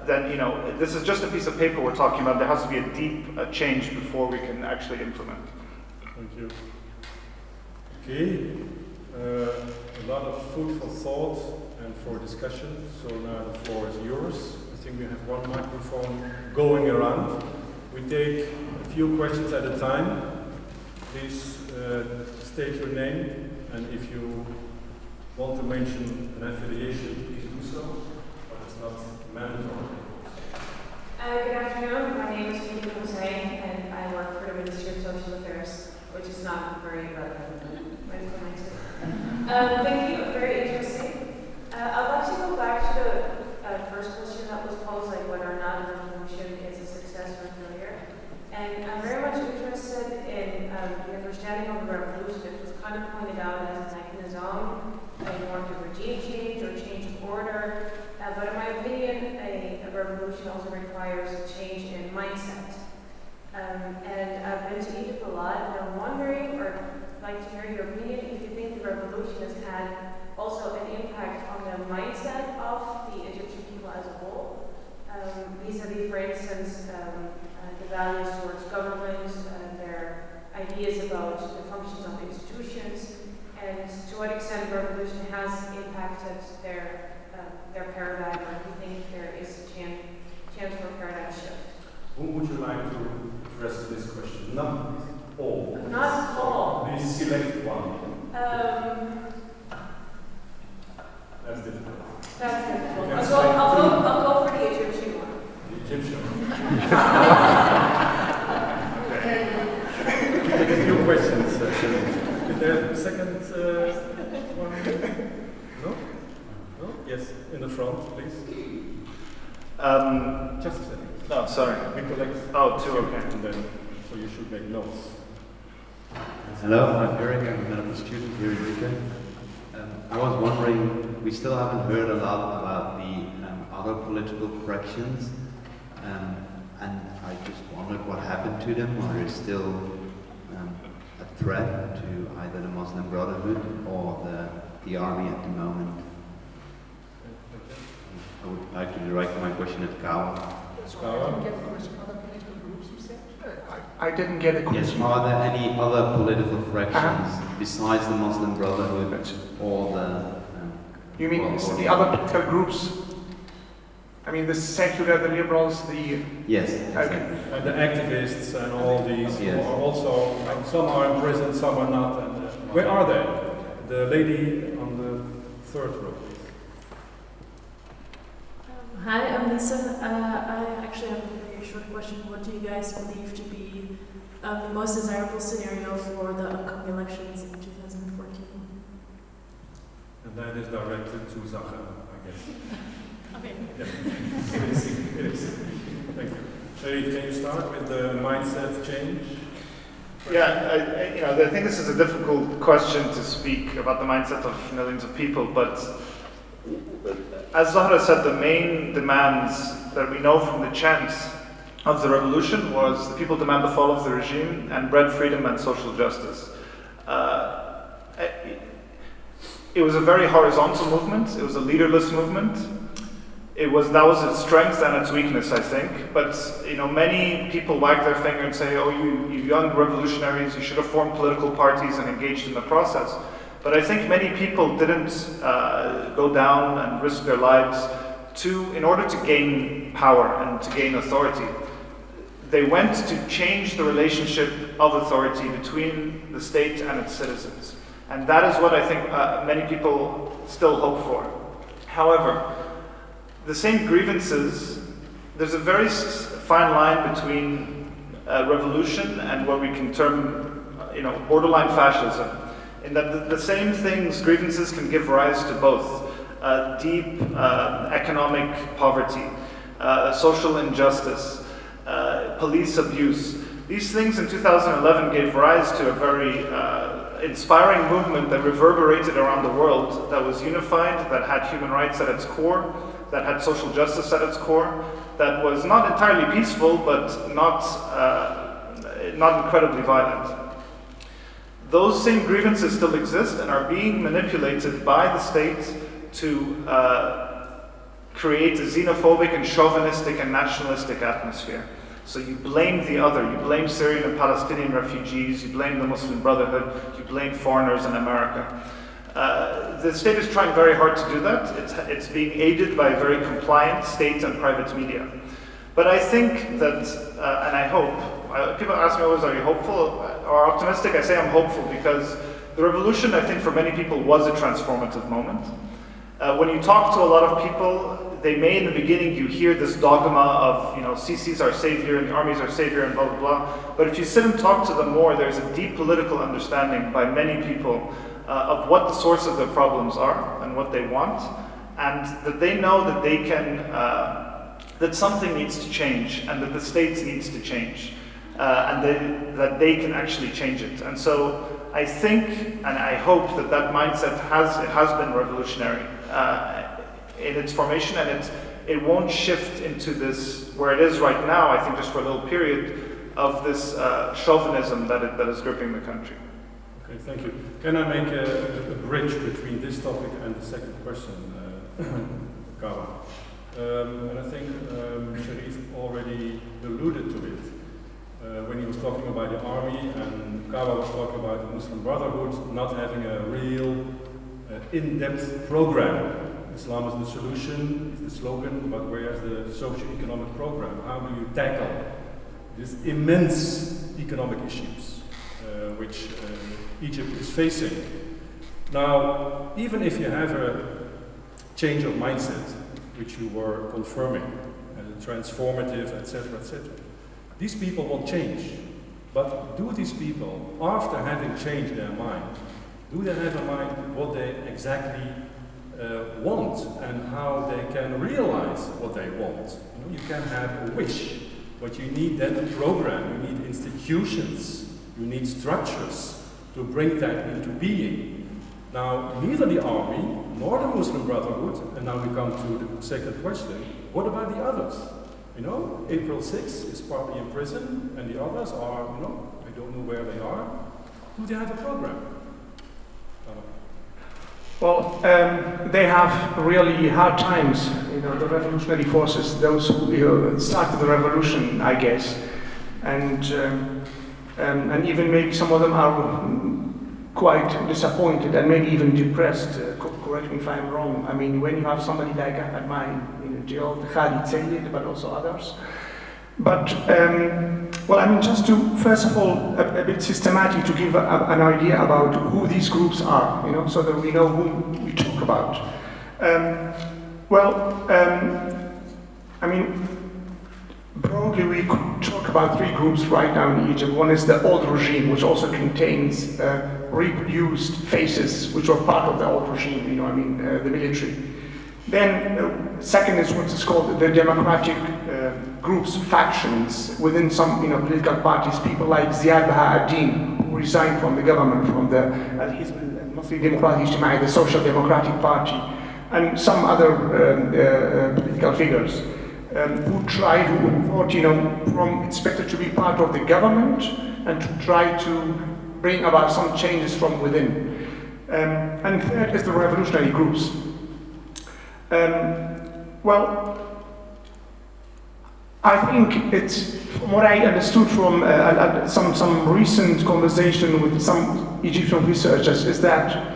then this is just a piece of paper we're talking about. There has to be a deep change before we can actually implement. Thank you. Okay, a lot of food for thought and for discussion. So now the floor is yours. I think we have one microphone going around. We take a few questions at a time. Please state your name, and if you want to mention an affiliation, please do so, but it's not mandatory. Good afternoon, my name is Felipe Hussein, and I work for the Ministry of Social Affairs, which is not very relevant. Thank you, very interesting. I'd like to go back to the first question that was posed, like whether or not a revolution is a success or a failure. And I'm very much interested in the understanding of the revolution. It was kind of pointed out as a mechanism, more of a regime change or change of order. But in my opinion, a revolution also requires a change in mindset. And I've been to Egypt a lot, and I'm wondering, or I'd like to hear your opinion, if you think the revolution has had also an impact on the mindset of the Egyptian people as a whole, vis-a-vis, for instance, the values towards government, their ideas about the functions of institutions, and to what extent the revolution has impacted their paradigm, or if you think there is a chance for a paradigm shift. Who would you like to address this question? Not all. Not all. Please select one. That's difficult. That's difficult. I'll go for the Egyptian one. The Egyptian one. Take a few questions. Is there a second one? No? No? Yes, in the front, please. Just a second. No, sorry. We collect. Oh, two, okay. And then, so you should make notes. Hello, I'm Eric. I'm a medical student here in Utrecht. I was wondering, we still haven't heard a lot about the other political fractions, and I just wondered what happened to them, or is still a threat to either the Muslim Brotherhood or the army at the moment. I would like to direct my question at Kawa. I didn't get a question. Yes, are there any other political fractions besides the Muslim Brotherhood or the... You mean the other political groups? I mean the secular, the liberals, the... Yes. Okay. And the activists and all these who Yes. are also, some are in prison, some are not. And where are they? The lady on the third row. Hi, I'm Lisa. I actually have a very short question. What do you guys believe to be the most desirable scenario for the upcoming elections in 2014? And that is directed to Zacha, I guess. Okay. Yeah. It is. Thank you. Sharif, can you start with the mindset change? Yeah, I think this is a difficult question to speak about the mindset of millions of people, but as Zahra said, the main demands that we know from the chants of the revolution was the people demand the fall of the regime and bread freedom and social justice. It was a very horizontal movement. It was a leaderless movement. That was its strength and its weakness, I think. But many people wag their finger and say, "Oh, you young revolutionaries, you should have formed political parties and engaged in the process." But I think many people didn't go down and risk their lives in order to gain power and to gain authority. They went to change the relationship of authority between the state and its citizens. And that is what I think many people still hope for. However, the same grievances, there's a very fine line between revolution and what we can term, borderline fascism. In that the same things, grievances can give rise to both deep economic poverty, social injustice, police abuse. These things in 2011 gave rise to a very inspiring movement that reverberated around the world, that was unified, that had human rights at its core, that had social justice at its core, that was not entirely peaceful, but not incredibly violent. Those same grievances still exist and are being manipulated by the state to create a xenophobic and chauvinistic and nationalistic atmosphere. So you blame the other, you blame Syrian and Palestinian refugees, you blame the Muslim Brotherhood, you blame foreigners in America. The state is trying very hard to do that. It's being aided by very compliant state and private media. But I think that, and I hope, people ask me always, are you hopeful or optimistic? I say I'm hopeful because the revolution, I think, for many people was a transformative moment. When you talk to a lot of people, they may in the beginning you hear this dogma of, Sisi's our savior and the army's our savior and blah, blah, blah. But if you sit and talk to them more, there's a deep political understanding by many people of what the source of their problems are and what they want, and that they know that they can, that something needs to change and that the state needs to change, and that they can actually change it. And so I think and I hope that that mindset has been revolutionary in its formation, and it won't shift into this, where it is right now, I think just for a little period, of this chauvinism that is gripping the country. Okay, thank you. Can I make a bridge between this topic and the second question, Kawa? And I think Sharif already alluded to it when he was talking about the army, and Kawa was talking about the Muslim Brotherhood not having a real in-depth program. Islam is the solution, is the slogan, but where's the socio-economic program? How do you tackle these immense economic issues which Egypt is facing? Now, even if you have a change of mindset, which you were confirming, transformative, etc., etc., these people won't change. But do these people, after having changed their mind, do they have in mind what they exactly want and how they can realize what they want? You can have a wish, but you need then a program, you need institutions, you need structures to bring that into being. Now, neither the army nor the Muslim Brotherhood, and now we come to the second question, what about the others? April 6th is partly in prison, and the others are, I don't know where they are. Do they have a program? Well, they have really hard times, the revolutionary forces, those who started the revolution, I guess, and even maybe some of them are quite disappointed and maybe even depressed. Correct me if I'm wrong. I mean, when you have somebody like Ahmad Mine in jail, Khalid Sayyid, but also others. But, just to, first of all, a bit systematic to give an idea about who these groups are, so that we know whom we talk about. Broadly we could talk about three groups right now in Egypt. One is the old regime, which also contains reproduced faces, which were part of the old regime, the military. Then, second is what is called the democratic groups, factions within some political parties, people like Ziad Baha'u'ddin, who resigned from the government, from the Muslim Democratic Ijtima'i, the Social Democratic Party, and some other political figures who thought, expected to be part of the government and to try to bring about some changes from within. And third is the revolutionary groups. I think it's, from what I understood from some recent conversation with some Egyptian researchers, is that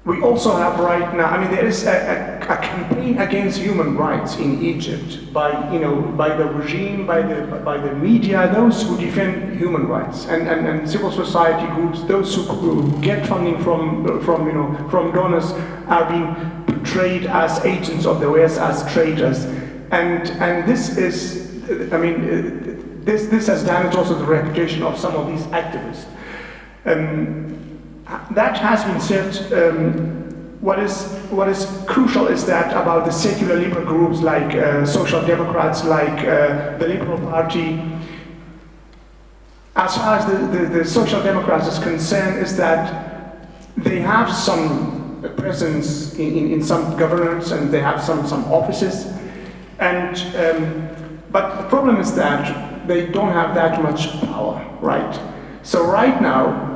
we also have right now, there is a campaign against human rights in Egypt by the regime, by the media, those who defend human rights, and civil society groups, those who get funding from donors, are being portrayed as agents of the West, as traitors, and this is, this has damaged also the reputation of some of these activists. That has been said. What is crucial is that about the secular liberal groups like Social Democrats, like the Liberal Party, as far as the Social Democrats is concerned, is that they have some presence in some governance and they have some offices, and but the problem is that they don't have that much power, right? So right now,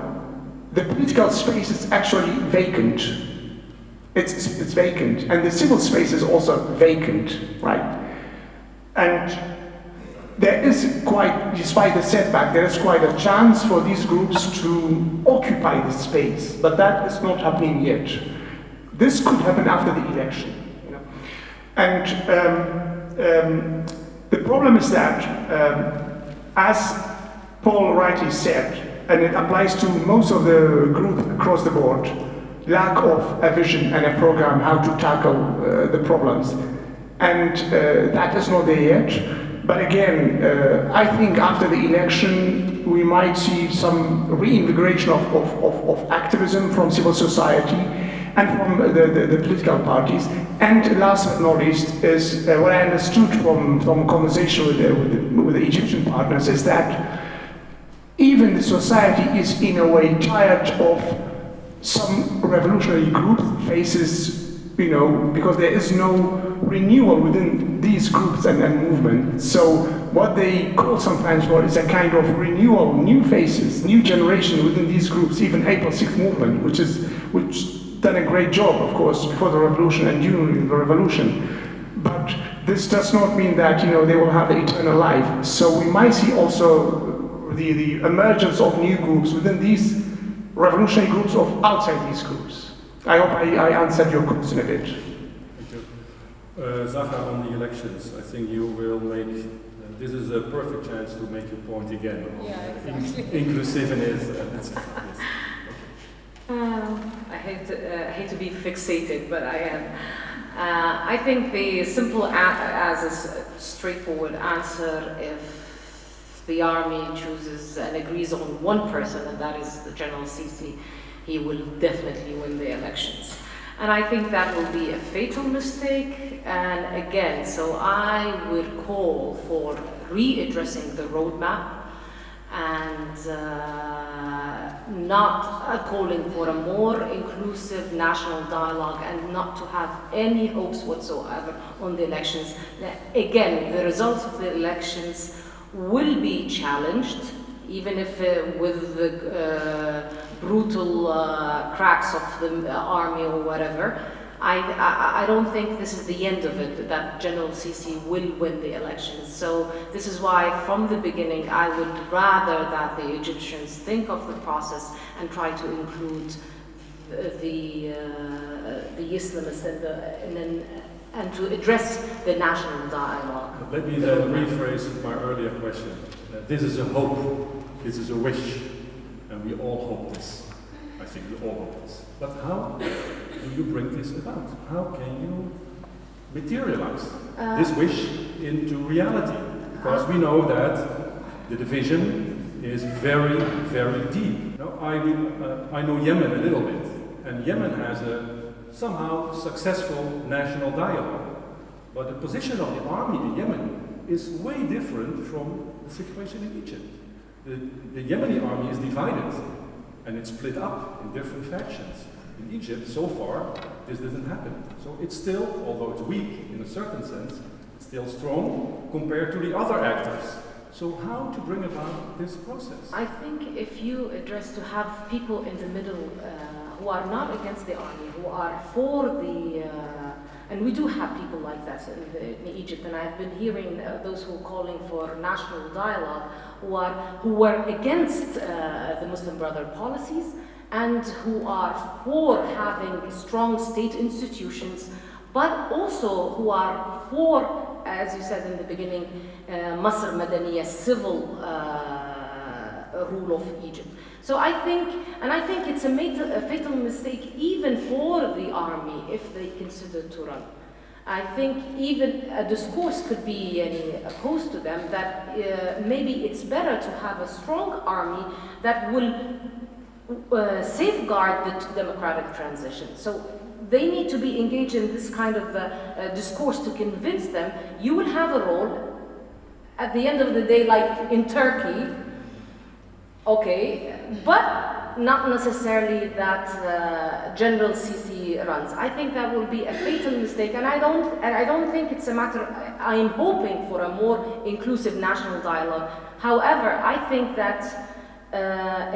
the political space is actually vacant. It's vacant, and the civil space is also vacant, right? And there is quite, despite the setback, there is quite a chance for these groups to occupy the space, but that is not happening yet. This could happen after the election, you know. And the problem is that, as Paul rightly said, and it applies to most of the group across the board, lack of a vision and a program how to tackle the problems. And that is not there yet. But again, I think after the election, we might see some reinvigoration of activism from civil society and from the political parties. And last but not least is what I understood from conversation with the Egyptian partners is that even the society is in a way tired of some revolutionary group faces, you know, because there is no renewal within these groups and movements. So what they call sometimes for is a kind of renewal, new faces, new generation within these groups, even April 6th movement, which done a great job, of course, before the revolution and during the revolution. But this does not mean that, you know, they will have the eternal life. So we might see also the emergence of new groups within these revolutionary groups or outside these groups. I hope I answered your question a bit. Thank you. Zaha, on the elections, I think you will make, this is a perfect chance to make your point again. Yeah, exactly. Inclusiveness. I hate to be fixated, but I am. I think the simple as a straightforward answer, if the army chooses and agrees on one person, and that is the General Sisi, he will definitely win the elections. And I think that will be a fatal mistake. And again, so I would call for readdressing the roadmap and not calling for a more inclusive national dialogue and not to have any hopes whatsoever on the elections. Again, the results of the elections will be challenged, even if with the brutal cracks of the army or whatever. I don't think this is the end of it, that General Sisi will win the elections. So this is why from the beginning I would rather that the Egyptians think of the process and try to include the Islamists and to address the national dialogue. Let me then rephrase my earlier question. This is a hope, this is a wish, and we all hope this. I think we all hope this. But how do you bring this about? How can you materialize this wish into reality? Because we know that the division is very, very deep. Now, I know Yemen a little bit, and Yemen has a somehow successful national dialogue. But the position of the army in Yemen is way different from the situation in Egypt. The Yemeni army is divided and it's split up in different factions. In Egypt, so far, this doesn't happen. So it's still, although it's weak in a certain sense, it's still strong compared to the other actors. So how to bring about this process? I think if you address to have people in the middle who are not against the army, who are for the, and we do have people like that in Egypt, and I've been hearing those who are calling for national dialogue, who were against the Muslim Brotherhood policies, and who are for having strong state institutions, but also who are for, as you said in the beginning, Masr Madaniya, civil rule of Egypt. So I think it's a fatal mistake even for the army if they consider to run. I think even a discourse could be opposed to them that maybe it's better to have a strong army that will safeguard the democratic transition. So they need to be engaged in this kind of discourse to convince them you will have a role at the end of the day, like in Turkey. Okay, but not necessarily that General Sisi runs. I think that will be a fatal mistake, and I don't think it's a matter. I am hoping for a more inclusive national dialogue. However, I think that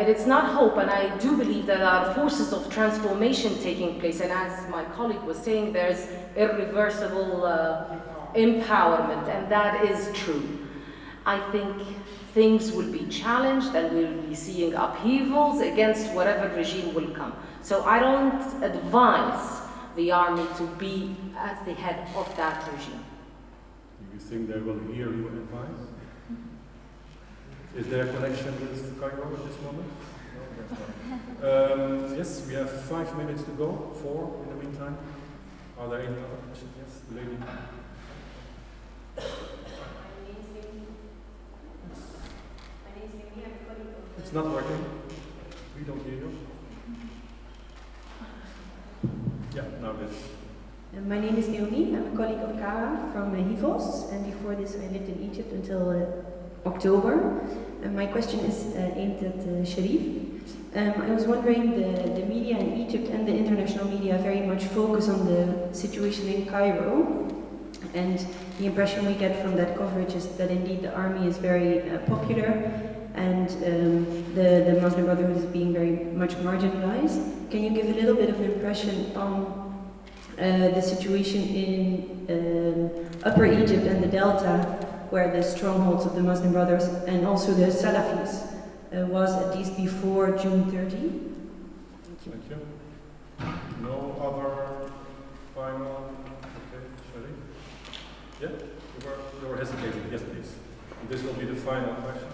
it's not hope, and I do believe that there are forces of transformation taking place. And as my colleague was saying, there's irreversible empowerment, and that is true. I think things will be challenged and we'll be seeing upheavals against whatever regime will come. So I don't advise the army to be at the head of that regime. Do you think they will hear your advice? Is there a connection with Cairo at this moment? No, yes, we have 5 minutes to go, 4 in the meantime. Are there any other questions? Yes, the lady. It's not working. We don't hear you. Yeah, now this. My name is Naomi. I'm a colleague of Kara from HIVOS, and before this I lived in Egypt until October. And my question is aimed at Sharif. I was wondering, the media in Egypt and the international media very much focus on the situation in Cairo, and the impression we get from that coverage is that indeed the army is very popular, and the Muslim Brotherhood is being very much marginalized. Can you give a little bit of an impression on the situation in Upper Egypt and the Delta, where the strongholds of the Muslim Brothers and also the Salafis was at least before June 30? Thank you. No other final? Okay, Sharif? Yeah, you were hesitating. Yes, please. And this will be the final question.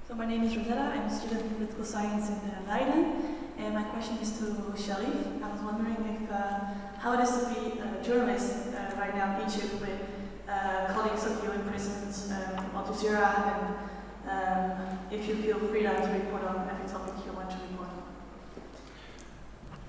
So my name is Rosetta. I'm a student of political science in Leiden, and my question is to Sharif. I was wondering if how it is to be a journalist right now in Egypt with colleagues of you in prisons from Al Jazeera, and if you feel free to report on every topic you want to report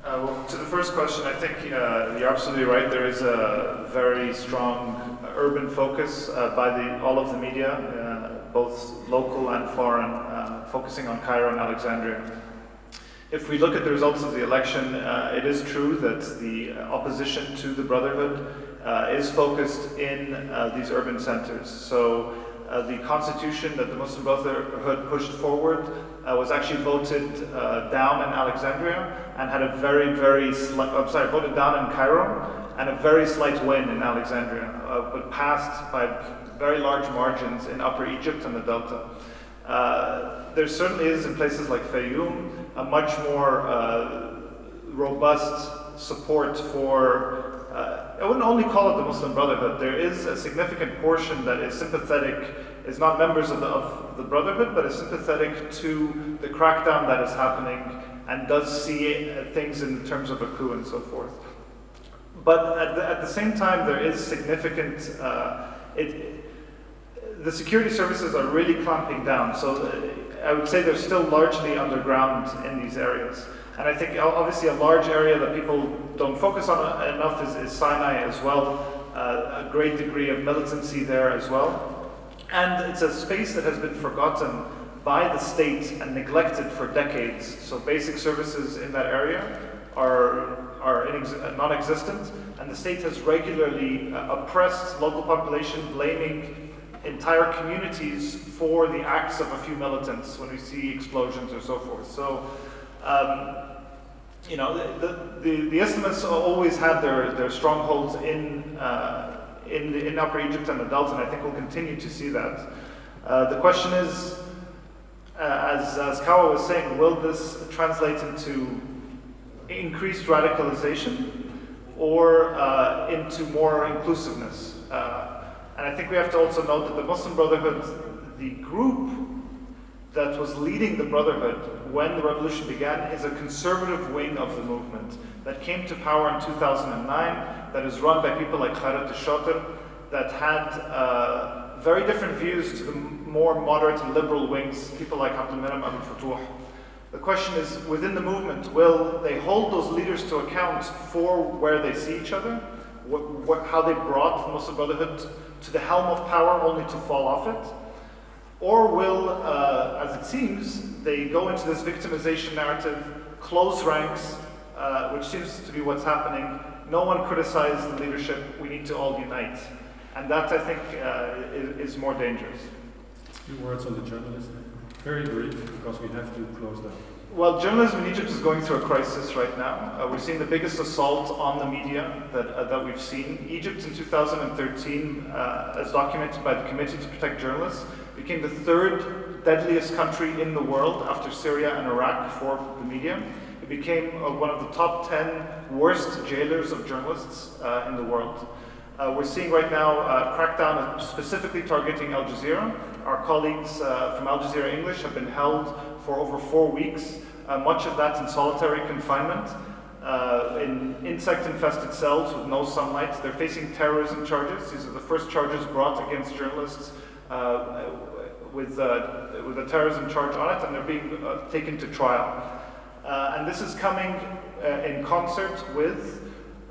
on. Well, to the first question, I think you're absolutely right. There is a very strong urban focus by all of the media, both local and foreign, focusing on Cairo and Alexandria. If we look at the results of the election, it is true that the opposition to the Brotherhood is focused in these urban centers. So the constitution that the Muslim Brotherhood pushed forward was actually voted down in Alexandria and had a very slight, voted down in Cairo and a very slight win in Alexandria, but passed by very large margins in Upper Egypt and the Delta. There certainly is in places like Fayoum a much more robust support for, I wouldn't only call it the Muslim Brotherhood. There is a significant portion that is sympathetic, is not members of the Brotherhood, but is sympathetic to the crackdown that is happening and does see things in terms of a coup and so forth. But at the same time, there is significant, the security services are really clamping down. So I would say they're still largely underground in these areas. And I think obviously a large area that people don't focus on enough is Sinai as well. A great degree of militancy there as well. And it's a space that has been forgotten by the state and neglected for decades. So basic services in that area are non-existent, and the state has regularly oppressed local population, blaming entire communities for the acts of a few militants when we see explosions or so forth. So, you know, the Islamists always had their strongholds in Upper Egypt and the Delta, and I think we'll continue to see that. The question is, as Kawa was saying, will this translate into increased radicalization or into more inclusiveness? And I think we have to also note that the Muslim Brotherhood, the group that was leading the Brotherhood when the revolution began, is a conservative wing of the movement that came to power in 2009, that is run by people like Kharat al-Shatir, that had very different views to the more moderate and liberal wings, people like Abdul Minam Abu Futuh. The question is, within the movement, will they hold those leaders to account for where they see each other? how they brought the Muslim Brotherhood to the helm of power only to fall off it? Or will, as it seems, they go into this victimization narrative, close ranks, which seems to be what's happening. No one criticize the leadership, we need to all unite. And that, I think, is more dangerous. A few words on the journalists. Very brief, because we have to close down. Well, journalism in Egypt is going through a crisis right now. We've seen the biggest assault on the media that we've seen. Egypt in 2013, as documented by the Committee to Protect Journalists, became the third deadliest country in the world after Syria and Iraq for the media. It became one of the top 10 worst jailers of journalists in the world. We're seeing right now a crackdown specifically targeting Al Jazeera. Our colleagues from Al Jazeera English have been held for over 4 weeks, much of that in solitary confinement, in insect-infested cells with no sunlight. They're facing terrorism charges. These are the first charges brought against journalists with a terrorism charge on it, and they're being taken to trial. And this is coming in concert with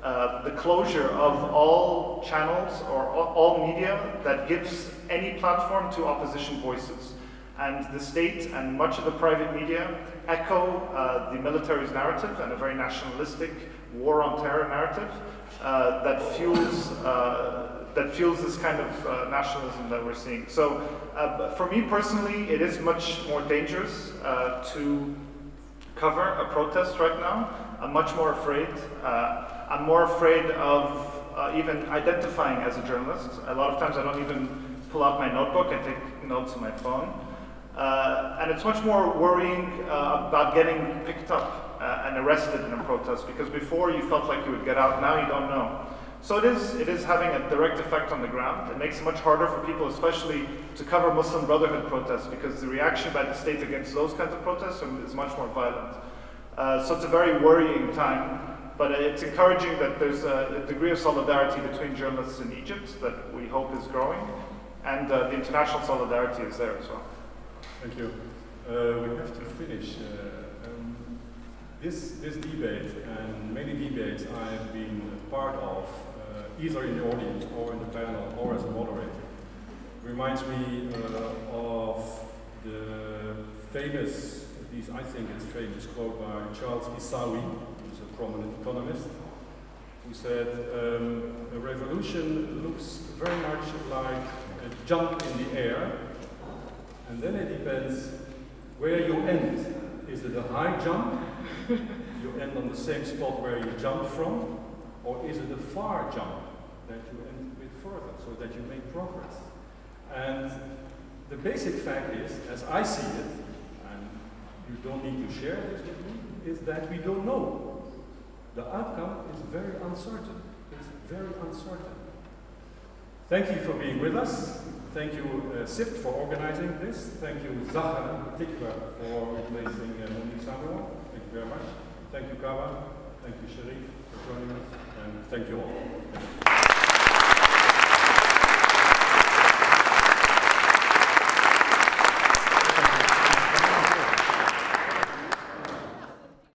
the closure of all channels or all media that gives any platform to opposition voices. And the state and much of the private media echo the military's narrative and a very nationalistic war on terror narrative that fuels this kind of nationalism that we're seeing. So for me personally, it is much more dangerous to cover a protest right now. I'm much more afraid. I'm more afraid of even identifying as a journalist. A lot of times I don't even pull out my notebook, I take notes on my phone. And it's much more worrying about getting picked up and arrested in a protest, because before you felt like you would get out, now you don't know. So it is having a direct effect on the ground. It makes it much harder for people, especially to cover Muslim Brotherhood protests, because the reaction by the state against those kinds of protests is much more violent. So it's a very worrying time, but it's encouraging that there's a degree of solidarity between journalists in Egypt that we hope is growing, and the international solidarity is there as well. Thank you. We have to finish. This debate and many debates I have been part of, either in the audience or in the panel or as a moderator, reminds me of the famous, at least I think it's famous, quote by Charles Issaoui, who's a prominent economist, who said, a revolution looks very much like a jump in the air, and then it depends where you end. Is it a high jump? You end on the same spot where you jumped from? Or is it a far jump that you end a bit further, so that you make progress? And the basic fact is, as I see it, and you don't need to share this with me, is that we don't know. The outcome is very uncertain. It's very uncertain. Thank you for being with us. Thank you, SIB, for organizing this. Thank you, Zahra in particular, for replacing Monique Samuel. Thank you very much. Thank you, Kawa. Thank you, Sharif, for joining us. And thank you all.